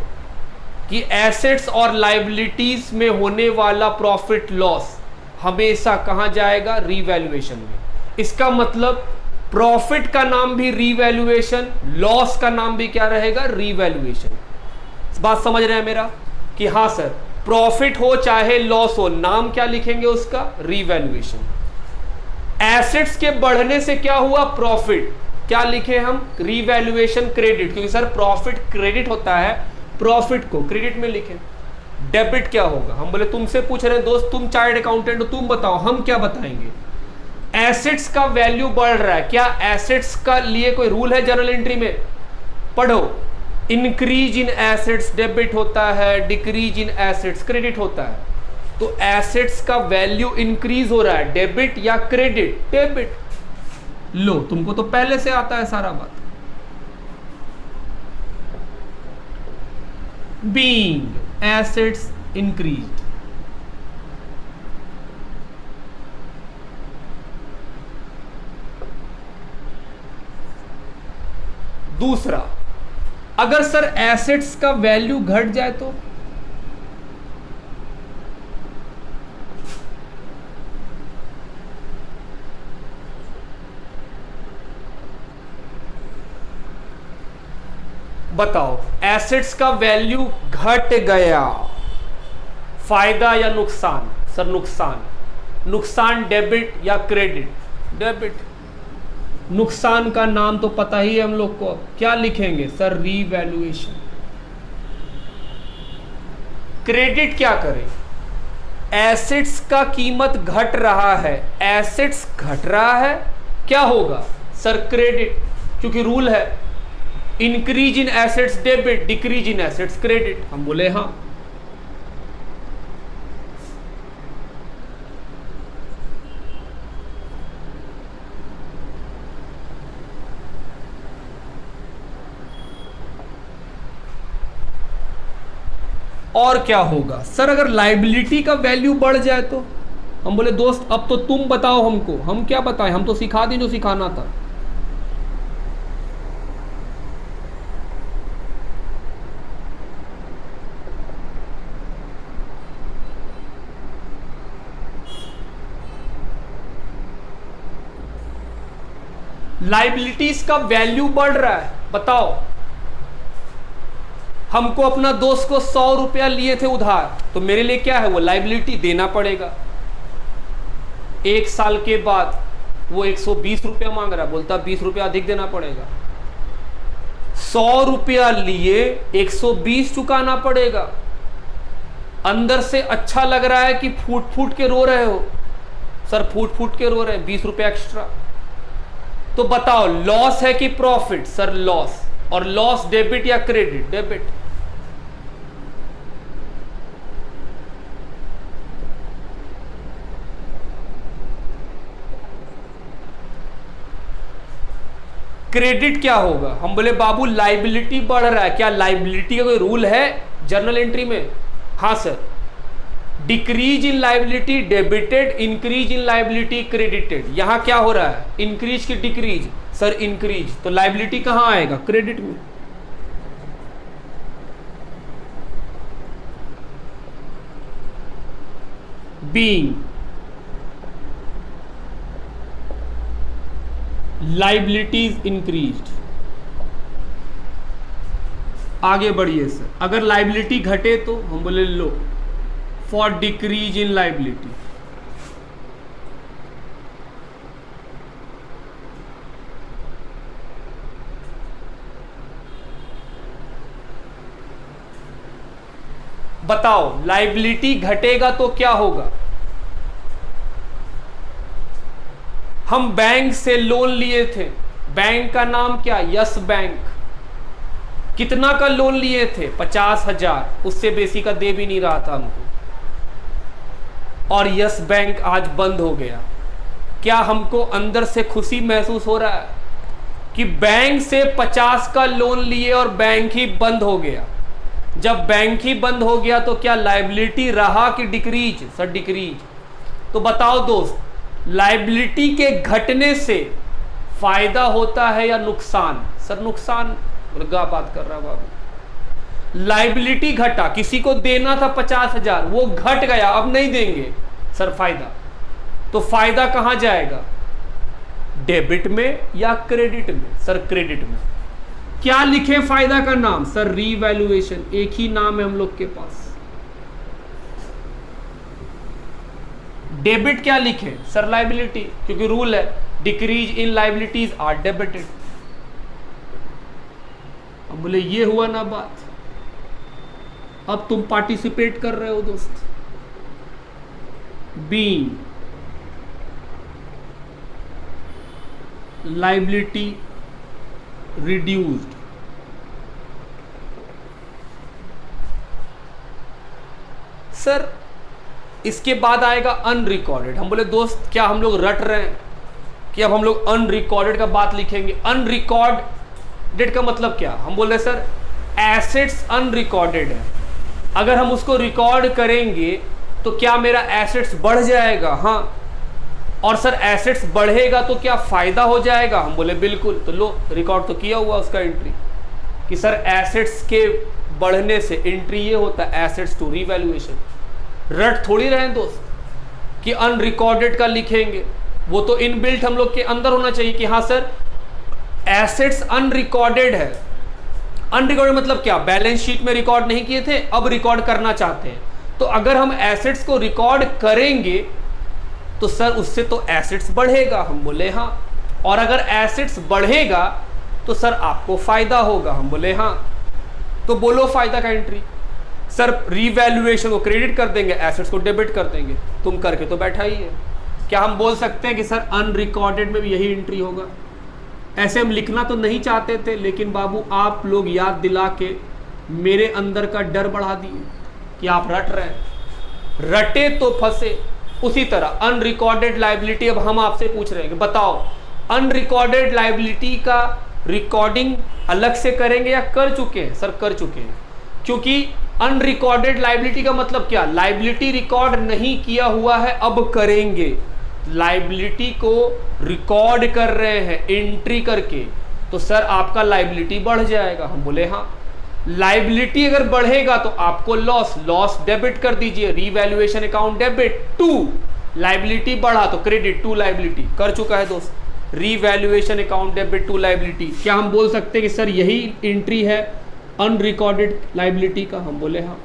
कि एसेट्स और लाइबिलिटीज में होने वाला प्रॉफिट लॉस हमेशा कहां जाएगा, रीवैल्यूएशन में। इसका मतलब प्रॉफिट का नाम भी रीवैल्यूएशन, लॉस का नाम भी क्या रहेगा, रीवैल्यूएशन। बात समझ रहे हैं मेरा कि हाँ सर, प्रॉफिट हो चाहे लॉस हो, नाम क्या लिखेंगे उसका, रीवैल्यूएशन। एसेट्स के बढ़ने से क्या हुआ, प्रॉफिट, क्या लिखे हम, रीवैल्यूएशन क्रेडिट, क्योंकि सर प्रॉफिट क्रेडिट होता है प्रॉफिट को क्रेडिट में लिखें। डेबिट क्या होगा? हम बोले तुमसे पूछ रहे हैं दोस्त, तुम चार्टर्ड अकाउंटेंट हो, तुम बताओ, हम क्या बताएंगे? एसेट्स का वैल्यू बढ़ रहा है, क्या एसेट्स का लिए कोई रूल है जर्नल एंट्री में? पढ़ो, इंक्रीज इन एसेट्स डेबिट होता है, डिक्रीज इन एसेट्स क्रेडिट होता है। तो एसेट्स का वैल्यू इंक्रीज हो रहा है, डेबिट या क्रेडिट? डेबिट। लो, तुमको तो पहले से आता है सारा बात। बीइंग एसेट्स इंक्रीज्ड, दूसरा, अगर सर एसेट्स का वैल्यू घट जाए तो? बताओ, एसेट्स का वैल्यू घट गया, फायदा या नुकसान? सर नुकसान। नुकसान डेबिट या क्रेडिट? डेबिट। नुकसान का नाम तो पता ही है हम लोग को, क्या लिखेंगे सर? रीवैल्यूएशन। क्रेडिट क्या करें? एसेट्स का कीमत घट रहा है, एसेट्स घट रहा है, क्या होगा सर? क्रेडिट, क्योंकि रूल है increase in assets debit, decrease in assets credit. हम बोले हाँ। और क्या होगा सर अगर लाइबिलिटी का वैल्यू बढ़ जाए तो? हम बोले दोस्त अब तो तुम बताओ हमको, हम क्या बताएं, हम तो सिखा दें जो सिखाना था। लाइबिलिटीज का वैल्यू बढ़ रहा है, बताओ। हमको अपना दोस्त को 100 रुपया लिए थे उधार, तो मेरे लिए क्या है? वो लाइबिलिटी देना पड़ेगा। 1 साल के बाद वो 120 रुपया मांग रहा है, बोलता 20 रुपया अधिक देना पड़ेगा। 100 रुपया लिए 120 चुकाना पड़ेगा। अंदर से अच्छा लग रहा है कि फूट फूट के रो रहे हो? सर फूट फूट के रो रहे हैं, 20 रुपया एक्स्ट्रा। तो बताओ लॉस है कि प्रॉफिट? Sir loss. और लॉस डेबिट या क्रेडिट? डेबिट। क्रेडिट क्या होगा? हम बोले बाबू लाइबिलिटी बढ़ रहा है, क्या लाइबिलिटी का कोई रूल है जर्नल एंट्री में? हाँ sir. Decrease in liability debited, increase in liability credited. यहां क्या हो रहा है? इंक्रीज की डिक्रीज? Sir increase. तो लाइबिलिटी कहां आएगा? क्रेडिट में। Being liabilities increased. आगे बढ़िए सर, अगर लाइबिलिटी घटे तो? हम बोले लो, फॉर डिक्रीज इन लाइबिलिटी। बताओ लाइबिलिटी घटेगा तो क्या होगा? हम बैंक से लोन लिए थे, बैंक का नाम क्या? Yes bank. कितना का लोन लिए थे? 50,000, उससे बेसी का दे भी नहीं रहा था हमको। और यस बैंक आज बंद हो गया। क्या हमको अंदर से खुशी महसूस हो रहा है कि बैंक से 50 का लोन लिए और बैंक ही बंद हो गया? जब बैंक ही बंद हो गया तो क्या लाइबिलिटी रहा कि डिक्रीज? Sir decrease. तो बताओ दोस्त, लाइबिलिटी के घटने से फायदा होता है या नुकसान? सर नुकसान। मुर्गा बात कर रहा बाबू। लाइबिलिटी घटा, किसी को देना था 50,000, वो घट गया, अब नहीं देंगे, सर फायदा। तो फायदा कहां जाएगा? डेबिट में या क्रेडिट में? सर क्रेडिट में। क्या लिखे फायदा का नाम? Sir revaluation. एक ही नाम है हम लोग के पास। डेबिट क्या लिखे? सर लाइबिलिटी, क्योंकि रूल है decrease in liabilities are debited. अब बोले ये हुआ ना बात। अब तुम पार्टिसिपेट कर रहे हो दोस्त। B, liability reduced. सर इसके बाद आएगा अनरिकॉर्डेड। हम बोले दोस्त क्या हम लोग रट रहे हैं कि अब हम लोग अनरिकॉर्डेड का बात लिखेंगे? अनरिकॉर्डेड का मतलब क्या? हम बोल रहे सर एसेट्स अनरिकॉर्डेड है, अगर हम उसको रिकॉर्ड करेंगे तो क्या मेरा एसेट्स बढ़ जाएगा? हाँ। और सर एसेट्स बढ़ेगा तो क्या फायदा हो जाएगा? हम बोले बिल्कुल। तो लो रिकॉर्ड तो किया हुआ उसका एंट्री कि सर एसेट्स के बढ़ने से एंट्री ये होता है एसेट्स टू रीवैल्यूएशन। रट थोड़ी रहे दोस्त कि अनरिकॉर्डेड का लिखेंगे, वो तो इनबिल्ट हम लोग के अंदर होना चाहिए कि हाँ सर एसेट्स अनरिकॉर्डेड है। अनरिकॉर्डेड मतलब क्या? बैलेंस शीट में रिकॉर्ड नहीं किए थे, अब रिकॉर्ड करना चाहते हैं। तो अगर हम एसेट्स को रिकॉर्ड करेंगे तो सर उससे तो एसेट्स बढ़ेगा। हम बोले हाँ। और अगर एसेट्स बढ़ेगा तो सर आपको फायदा होगा। हम बोले हाँ। तो बोलो फायदा का एंट्री। सर रीवैल्यूएशन को क्रेडिट कर देंगे, एसेट्स को डेबिट कर देंगे। तुम करके तो बैठा ही है। क्या हम बोल सकते हैं कि सर अनरिकॉर्डेड में भी यही एंट्री होगा? ऐसे हम लिखना तो नहीं चाहते थे, लेकिन बाबू आप लोग याद दिला के मेरे अंदर का डर बढ़ा दिए कि आप रट रहे हैं। रटे तो फंसे। उसी तरह अनरिकॉर्डेड लायबिलिटी, अब हम आपसे पूछ रहे हैं कि बताओ अनरिकॉर्डेड लायबिलिटी का रिकॉर्डिंग अलग से करेंगे या कर चुके हैं? सर कर चुके हैं। क्योंकि अनरिकॉर्डेड लायबिलिटी का मतलब क्या? लायबिलिटी रिकॉर्ड नहीं किया हुआ है, अब करेंगे। लायबिलिटी को रिकॉर्ड कर रहे हैं एंट्री करके, तो सर आपका लायबिलिटी बढ़ जाएगा। हम बोले हाँ। लायबिलिटी अगर बढ़ेगा तो आपको लॉस डेबिट कर दीजिए, revaluation account debit to liability बढ़ा तो क्रेडिट टू लायबिलिटी। कर चुका है दोस्त, revaluation account debit to liability. क्या हम बोल सकते हैं कि सर यही एंट्री है अनरिकॉर्डेड लायबिलिटी का? हम बोले हाँ।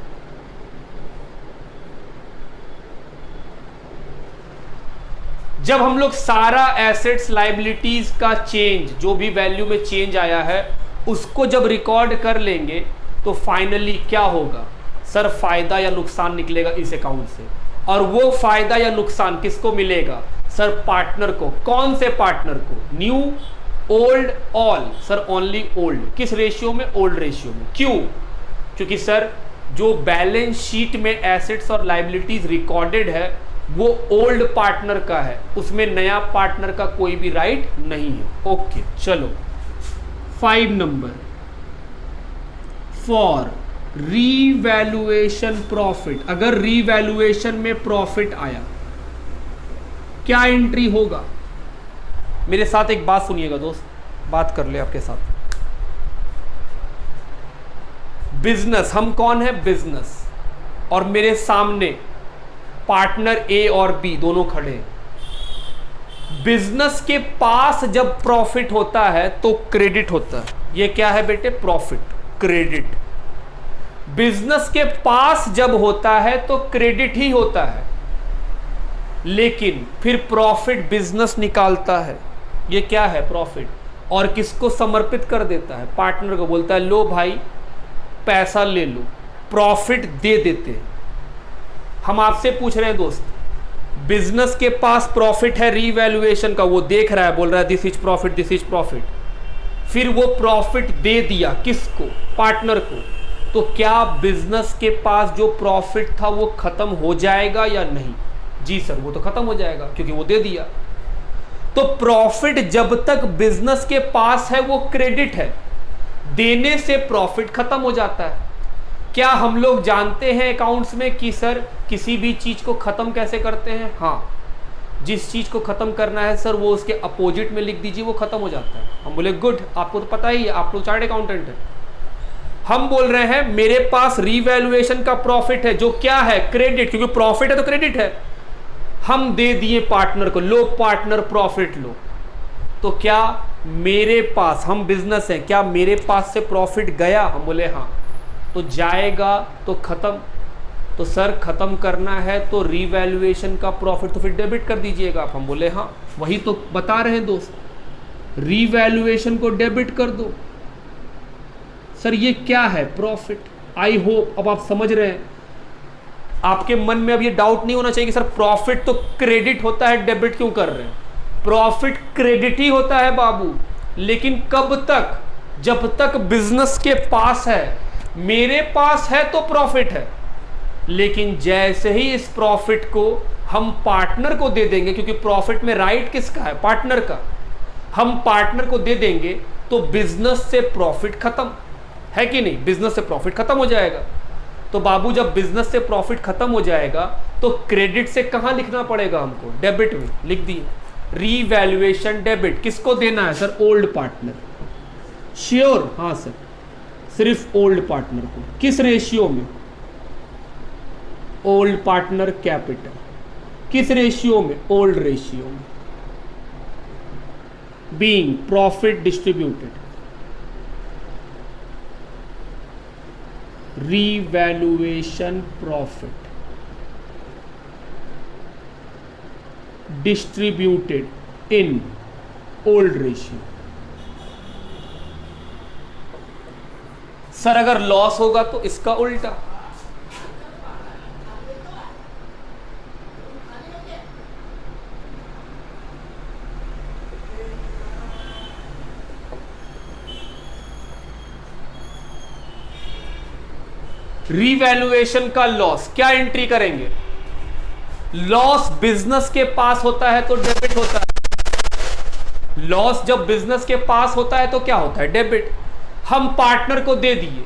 जब हम लोग सारा एसेट्स लायबिलिटीज का चेंज, जो भी वैल्यू में चेंज आया है, उसको जब रिकॉर्ड कर लेंगे तो फाइनली क्या होगा? सर फायदा या नुकसान निकलेगा इस अकाउंट से। और वो फायदा या नुकसान किसको मिलेगा? सर पार्टनर को। कौन से पार्टनर को? New, old, all. Sir only old. किस रेशियो में? ओल्ड रेशियो में। क्यों? क्योंकि सर जो बैलेंस शीट में एसेट्स और लायबिलिटीज रिकॉर्डेड है वो ओल्ड पार्टनर का है, उसमें नया पार्टनर का कोई भी राइट नहीं है। ओके चलो 5 नंबर, फॉर रीवैल्यूएशन प्रॉफिट। अगर रीवैल्यूएशन में प्रॉफिट आया क्या एंट्री होगा? मेरे साथ एक बात सुनिएगा दोस्त, बात कर ले आपके साथ। बिजनेस, हम कौन है? बिजनेस। और मेरे सामने पार्टनर ए और बी दोनों खड़े हैं। बिजनेस के पास जब प्रॉफिट होता है तो क्रेडिट होता है। ये क्या है बेटे? Profit, credit. बिजनेस के पास जब होता है तो क्रेडिट ही होता है, लेकिन फिर प्रॉफिट बिजनेस निकालता है। ये क्या है? प्रॉफिट। और किसको समर्पित कर देता है? पार्टनर को। बोलता है लो भाई पैसा ले लो, प्रॉफिट दे देते हैं। हम आपसे पूछ रहे हैं दोस्त, बिजनेस के पास प्रॉफिट है रीवैल्यूएशन का, वो देख रहा है, बोल रहा है this is profit, this is profit. फिर वो प्रॉफिट दे दिया किसको? पार्टनर को। तो क्या बिजनेस के पास जो प्रॉफिट था वो खत्म हो जाएगा या नहीं? जी सर, वो तो खत्म हो जाएगा क्योंकि वो दे दिया। तो प्रॉफिट जब तक बिजनेस के पास है वो क्रेडिट है, देने से प्रॉफिट खत्म हो जाता है। क्या हम लोग जानते हैं अकाउंट्स में कि सर किसी भी चीज को खत्म कैसे करते हैं? हाँ, जिस चीज को खत्म करना है सर वो उसके अपोजिट में लिख दीजिए, वो खत्म हो जाता है। हम बोले गुड, आपको तो पता ही है, आप लोग चार्टर्ड अकाउंटेंट है। हम बोल रहे हैं मेरे पास रीवैल्यूएशन का प्रॉफिट है, जो क्या है? क्रेडिट, क्योंकि प्रॉफिट है तो क्रेडिट है। हम दे दिए पार्टनर को, लो पार्टनर प्रॉफिट लो। तो क्या मेरे पास, हम बिजनेस हैं, क्या मेरे पास से प्रॉफिट गया? हम बोले हाँ। तो जाएगा तो खत्म। तो सर खत्म करना है तो रीवैल्यूएशन का प्रॉफिट तो फिर डेबिट कर दीजिएगा आप। हम बोले हाँ, वही तो बता रहे हैं दोस्त, रीवैल्यूएशन को डेबिट कर दो। सर ये क्या है? प्रॉफिट। आई होप अब आप समझ रहे हैं। आपके मन में अब ये डाउट नहीं होना चाहिए कि सर प्रॉफिट तो क्रेडिट होता है, डेबिट क्यों कर रहे हैं? प्रॉफिट क्रेडिट ही होता है बाबू, लेकिन कब तक? जब तक बिजनेस के पास है। मेरे पास है तो प्रॉफिट है, लेकिन जैसे ही इस प्रॉफिट को हम पार्टनर को दे देंगे, क्योंकि प्रॉफिट में राइट किसका है? पार्टनर का। हम पार्टनर को दे देंगे तो बिजनेस से प्रॉफिट खत्म है कि नहीं? बिजनेस से प्रॉफिट खत्म हो जाएगा। तो बाबू जब बिजनेस से प्रॉफिट खत्म हो जाएगा तो क्रेडिट से कहां लिखना पड़ेगा हमको? डेबिट में लिख दिए। रीवैल्यूएशन डेबिट किसको देना है सर? Old partner. श्योर? हाँ सर, सिर्फ ओल्ड पार्टनर को। किस रेशियो में? Old partner capital. किस रेशियो में? ओल्ड रेशियो में। Being profit distributed. Revaluation profit distributed in old ratio. Sir अगर लॉस होगा तो इसका उल्टा। रीवैल्यूएशन का लॉस क्या एंट्री करेंगे? लॉस बिजनेस के पास होता है तो डेबिट होता है। लॉस जब बिजनेस के पास होता है तो क्या होता है? डेबिट। हम पार्टनर को दे दिए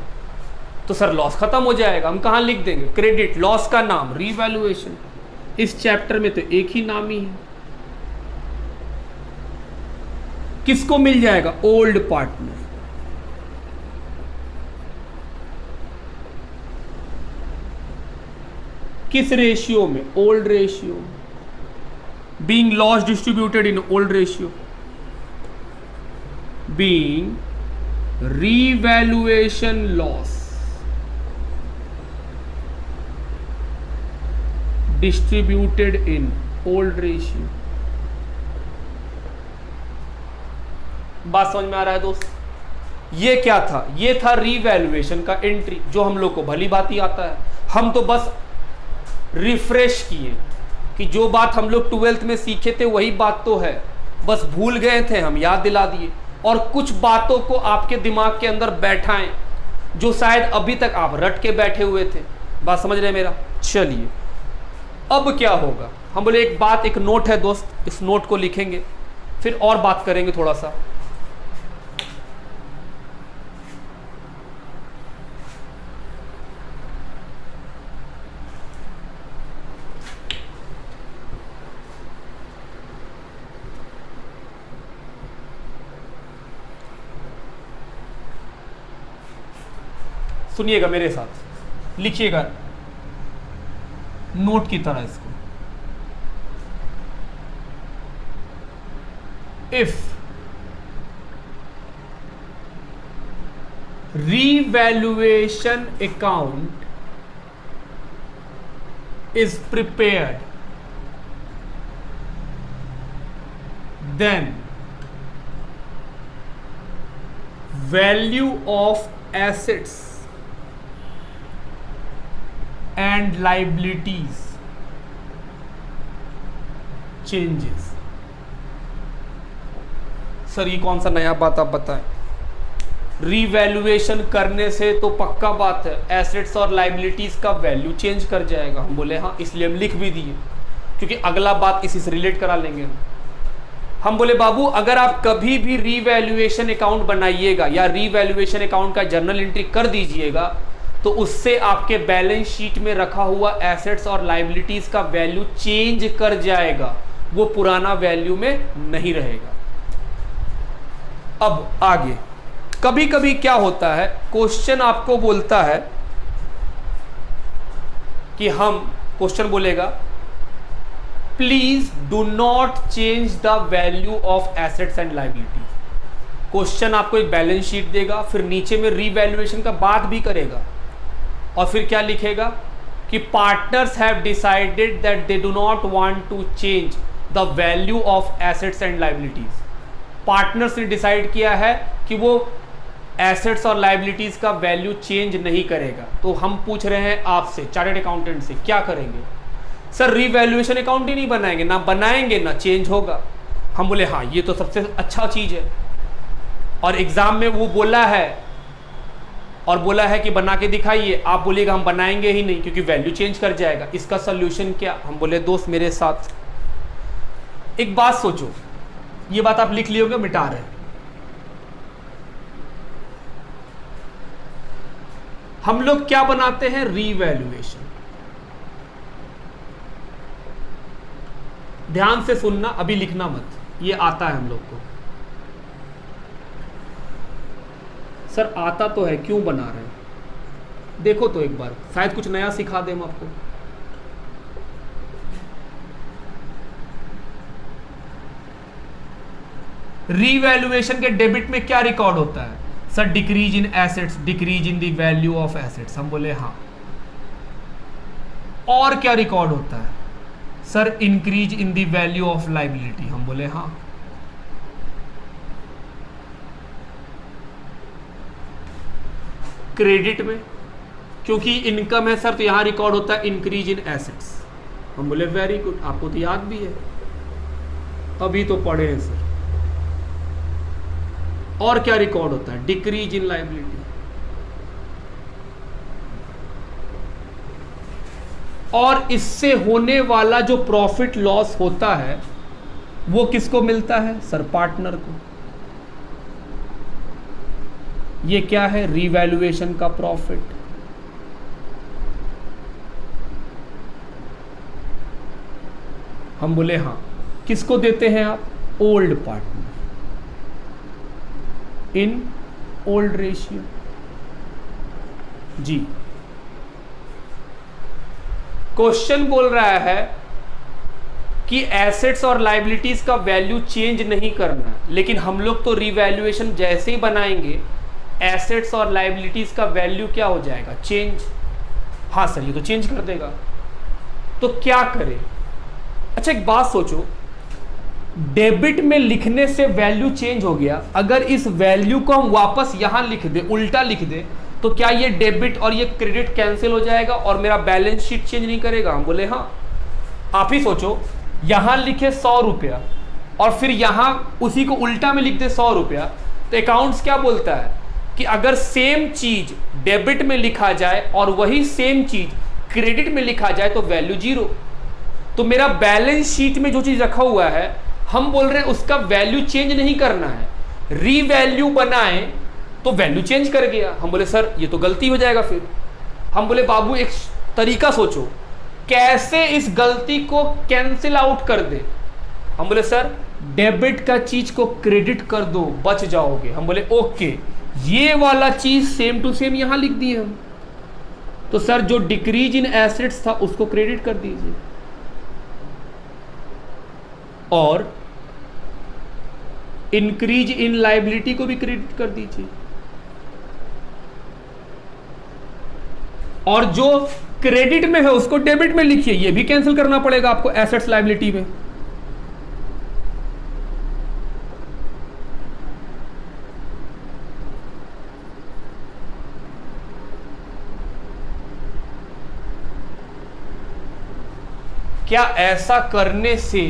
तो सर लॉस खत्म हो जाएगा। हम कहां लिख देंगे? क्रेडिट। लॉस का नाम रीवैल्यूएशन। इस चैप्टर में तो एक ही नाम ही है। किसको मिल जाएगा? Old partner. किस रेशियो में? Old ratio. Being loss distributed in old ratio. Being revaluation loss distributed in old ratio। बात समझ में आ रहा है दोस्त? ये क्या था? ये था रीवैल्यूएशन का एंट्री, जो हम लोग को भली बात ही आता है। हम तो बस रिफ्रेश किए कि जो बात हम लोग 12th में सीखे थे वही बात तो है, बस भूल गए थे, हम याद दिला दिए। और कुछ बातों को आपके दिमाग के अंदर बैठाएं जो शायद अभी तक आप रट के बैठे हुए थे। बात समझ रहे हैं मेरा? चलिए अब क्या होगा? हम बोले एक बात, एक नोट है दोस्त, इस नोट को लिखेंगे, फिर और बात करेंगे थोड़ा सा। सुनिएगा मेरे साथ, लिखिएगा नोट की तरह इसको। If revaluation account is prepared, then value of assets and liabilities changes। Sir ये कौन सा नया बात आप बताएं? रीवैल्यूएशन करने से तो पक्का बात है एसेट्स और लाइबिलिटीज का वैल्यू चेंज कर जाएगा। हम बोले हाँ, इसलिए हम लिख भी दिए, क्योंकि अगला बात इसी से रिलेट करा लेंगे हम बोले बाबू अगर आप कभी भी रीवैल्यूएशन अकाउंट बनाइएगा या रीवैल्यूएशन अकाउंट का जर्नल एंट्री कर दीजिएगा तो उससे आपके बैलेंस शीट में रखा हुआ एसेट्स और लायबिलिटीज का वैल्यू चेंज कर जाएगा, वो पुराना वैल्यू में नहीं रहेगा। अब आगे कभी कभी क्या होता है, क्वेश्चन आपको बोलता है कि हम क्वेश्चन बोलेगा please do not change the value of assets and liabilities. Question आपको एक बैलेंस शीट देगा, फिर नीचे में रीवैल्यूएशन का बात भी करेगा और फिर क्या लिखेगा कि partners have decided that they do not want to change the value of assets and liabilities. Partners ने डिसाइड किया है कि वो एसेट्स और लाइबिलिटीज का वैल्यू चेंज नहीं करेगा, तो हम पूछ रहे हैं आपसे चार्टर्ड अकाउंटेंट से क्या करेंगे? सर रीवैल्यूएशन अकाउंट ही नहीं बनाएंगे, ना बनाएंगे ना चेंज होगा। हम बोले हाँ ये तो सबसे अच्छा चीज है, और एग्जाम में वो बोला है कि बना के दिखाइए, आप बोलिएगा हम बनाएंगे ही नहीं क्योंकि वैल्यू चेंज कर जाएगा, इसका सोल्यूशन क्या? हम बोले दोस्त मेरे साथ एक बात सोचो, ये बात आप लिख लिए होंगे, मिटा रहे हैं। हम लोग क्या बनाते हैं? रीवैल्यूएशन। ध्यान से सुनना, अभी लिखना मत, ये आता है हम लोग को। सर आता तो है, क्यों बना रहे हैं? देखो तो एक बार, शायद कुछ नया सिखा दें हम आपको। रीवैल्यूएशन के डेबिट में क्या रिकॉर्ड होता है? Sir decrease in assets, decrease in the value of assets. हम बोले हाँ। और क्या रिकॉर्ड होता है? Sir increase in the value of liability. हम बोले हाँ। क्रेडिट में क्योंकि इनकम है सर, तो यहां रिकॉर्ड होता है इंक्रीज इन एसेट्स। हम बोले वेरी गुड, आपको तो याद भी है, अभी तो पढ़े हैं सर। और क्या रिकॉर्ड होता है? Decrease in liability. और इससे होने वाला जो प्रॉफिट लॉस होता है वो किसको मिलता है? सर पार्टनर को। ये क्या है? रीवैल्यूएशन का प्रॉफिट। हम बोले हाँ। किसको देते हैं आप? Old partner in old ratio. जी क्वेश्चन बोल रहा है कि एसेट्स और लाइबिलिटीज का वैल्यू चेंज नहीं करना, लेकिन हम लोग तो रीवैल्यूएशन जैसे ही बनाएंगे एसेट्स और लाइबिलिटीज का वैल्यू क्या हो जाएगा? चेंज। हाँ सर ये तो चेंज कर देगा, तो क्या करें? अच्छा एक बात सोचो, डेबिट में लिखने से वैल्यू चेंज हो गया, अगर इस वैल्यू को हम वापस यहां लिख दे, उल्टा लिख दे, तो क्या ये डेबिट और ये क्रेडिट कैंसिल हो जाएगा और मेरा बैलेंस शीट चेंज नहीं करेगा? हम बोले हाँ। आप ही सोचो, यहां लिखे 100 रुपया और फिर यहां उसी को उल्टा में लिख दे 100 रुपया, तो अकाउंट्स क्या बोलता है कि अगर सेम चीज डेबिट में लिखा जाए और वही सेम चीज क्रेडिट में लिखा जाए तो वैल्यू 0। तो मेरा बैलेंस शीट में जो चीज रखा हुआ है हम बोल रहे हैं उसका वैल्यू चेंज नहीं करना है, रीवैल्यू बनाए तो वैल्यू चेंज कर गया। हम बोले सर ये तो गलती हो जाएगा फिर। हम बोले बाबू एक तरीका सोचो कैसे इस गलती को कैंसिल आउट कर दे। हम बोले सर डेबिट का चीज को क्रेडिट कर दो, बच जाओगे। हम बोले ओके, ये वाला चीज सेम टू सेम यहां लिख दिए हम। तो सर जो डिक्रीज इन एसेट्स था उसको क्रेडिट कर दीजिए और इंक्रीज इन लाइबिलिटी को भी क्रेडिट कर दीजिए, और जो क्रेडिट में है उसको डेबिट में लिखिए। ये भी कैंसिल करना पड़ेगा आपको एसेट्स लाइबिलिटी में। क्या ऐसा करने से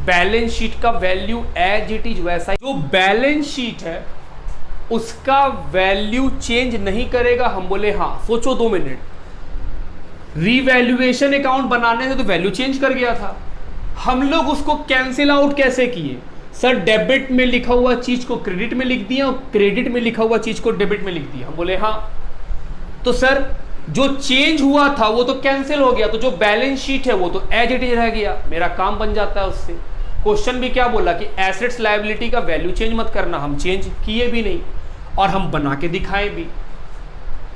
बैलेंस शीट का वैल्यू एज इट इज वैसा, जो बैलेंस शीट है उसका वैल्यू चेंज नहीं करेगा? हम बोले हाँ। सोचो 2 मिनट, रीवैल्यूएशन अकाउंट बनाने से तो वैल्यू चेंज कर गया था, हम लोग उसको कैंसिल आउट कैसे किए? सर डेबिट में लिखा हुआ चीज को क्रेडिट में लिख दिया और क्रेडिट में लिखा हुआ चीज को डेबिट में लिख दिया। हम बोले हाँ। तो सर जो चेंज हुआ था वो तो कैंसिल हो गया, तो जो बैलेंस शीट है वो तो एज इट इज रह गया, मेरा काम बन जाता है उससे। क्वेश्चन भी क्या बोला कि एसेट्स लायबिलिटी का वैल्यू चेंज मत करना, हम चेंज किए भी नहीं और हम बना के दिखाए भी।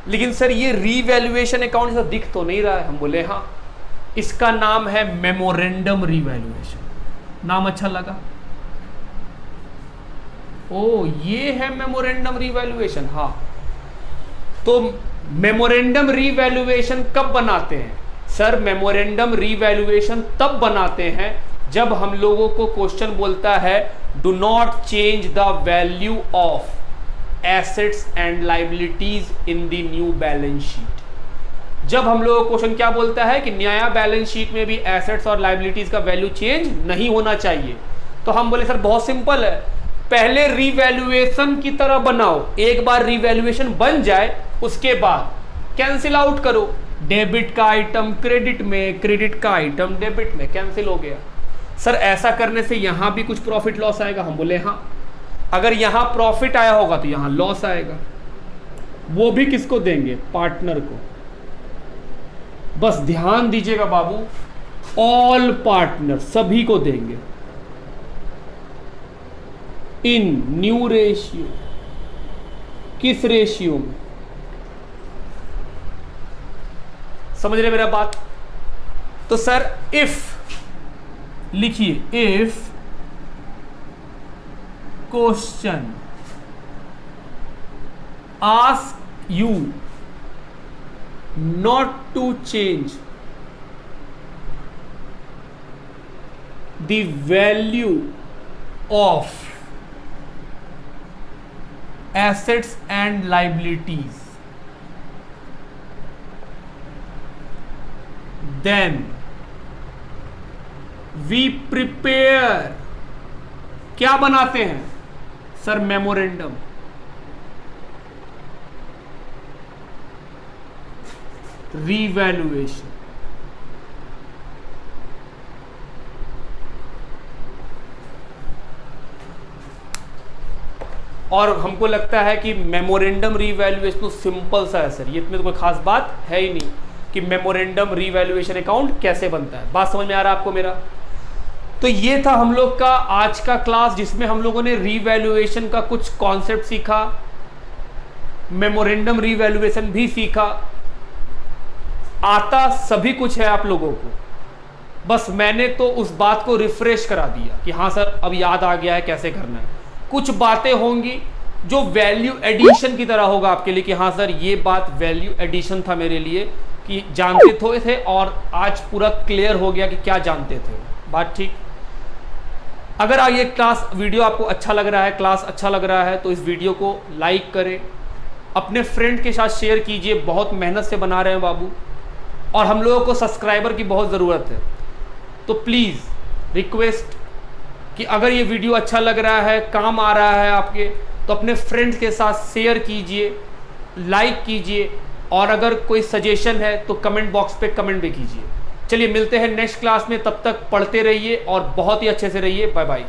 लेकिन सर ये रीवैल्यूएशन अकाउंट से दिख तो नहीं रहा है। हम बोले हाँ, इसका नाम है मेमोरेंडम रीवैल्यूएशन। नाम अच्छा लगा? ओ ये है मेमोरेंडम रीवैल्यूएशन। हाँ, तो मेमोरेंडम रीवैल्यूएशन कब बनाते हैं? सर मेमोरेंडम रीवैल्यूएशन तब बनाते हैं जब हम लोगों को क्वेश्चन बोलता है do not change the value of assets and liabilities in the new balance sheet. जब हम लोग क्वेश्चन क्या बोलता है कि नया बैलेंस शीट में भी एसेट्स और लाइबिलिटीज का वैल्यू चेंज नहीं होना चाहिए, तो हम बोले सर बहुत सिंपल है, पहले रिवैल्यूएशन की तरह बनाओ, एक बार रिवैल्यूएशन बन जाए उसके बाद कैंसिल आउट करो। डेबिट का आइटम क्रेडिट में, क्रेडिट का आइटम डेबिट में, कैंसिल हो गया। सर ऐसा करने से यहां भी कुछ प्रॉफिट लॉस आएगा? हम बोले हाँ। अगर यहां प्रॉफिट आया होगा तो यहां लॉस आएगा, वो भी किसको देंगे? पार्टनर को। बस ध्यान दीजिएगा बाबू, ऑल पार्टनर, सभी को देंगे इन न्यू रेशियो। किस रेशियो में? समझ रहे मेरा बात? तो सर इफ लिखिए, if question ask you not to change the value of assets and liabilities, then we prepare, क्या बनाते हैं सर? मेमोरेंडम। रिवैल्यूएशन। और हमको लगता है कि मेमोरेंडम रिवैल्यूएशन तो सिंपल सा है सर, ये इसमें तो कोई खास बात है ही नहीं कि मेमोरेंडम रिवैल्यूएशन अकाउंट कैसे बनता है। बात समझ में आ रहा है आपको मेरा? तो ये था हम लोग का आज का क्लास, जिसमें हम लोगों ने रिवैल्यूएशन का कुछ कॉन्सेप्ट सीखा, मेमोरेंडम रिवैल्यूएशन भी सीखा। आता सभी कुछ है आप लोगों को, बस मैंने तो उस बात को रिफ्रेश करा दिया कि हाँ सर अब याद आ गया है कैसे करना है। कुछ बातें होंगी जो वैल्यू एडिशन की तरह होगा आपके लिए कि हाँ सर ये बात वैल्यू एडिशन था मेरे लिए, कि जानते थे और आज पूरा क्लियर हो गया कि क्या जानते थे। बात ठीक? अगर ये क्लास वीडियो आपको अच्छा लग रहा है, क्लास अच्छा लग रहा है, तो इस वीडियो को लाइक करें, अपने फ्रेंड के साथ शेयर कीजिए। बहुत मेहनत से बना रहे हैं बाबू, और हम लोगों को सब्सक्राइबर की बहुत ज़रूरत है। तो प्लीज़ रिक्वेस्ट कि अगर ये वीडियो अच्छा लग रहा है, काम आ रहा है आपके, तो अपने फ्रेंड्स के साथ शेयर कीजिए, लाइक कीजिए, और अगर कोई सजेशन है तो कमेंट बॉक्स पे कमेंट भी कीजिए। चलिए मिलते हैं नेक्स्ट क्लास में, तब तक पढ़ते रहिए और बहुत ही अच्छे से रहिए। Bye bye.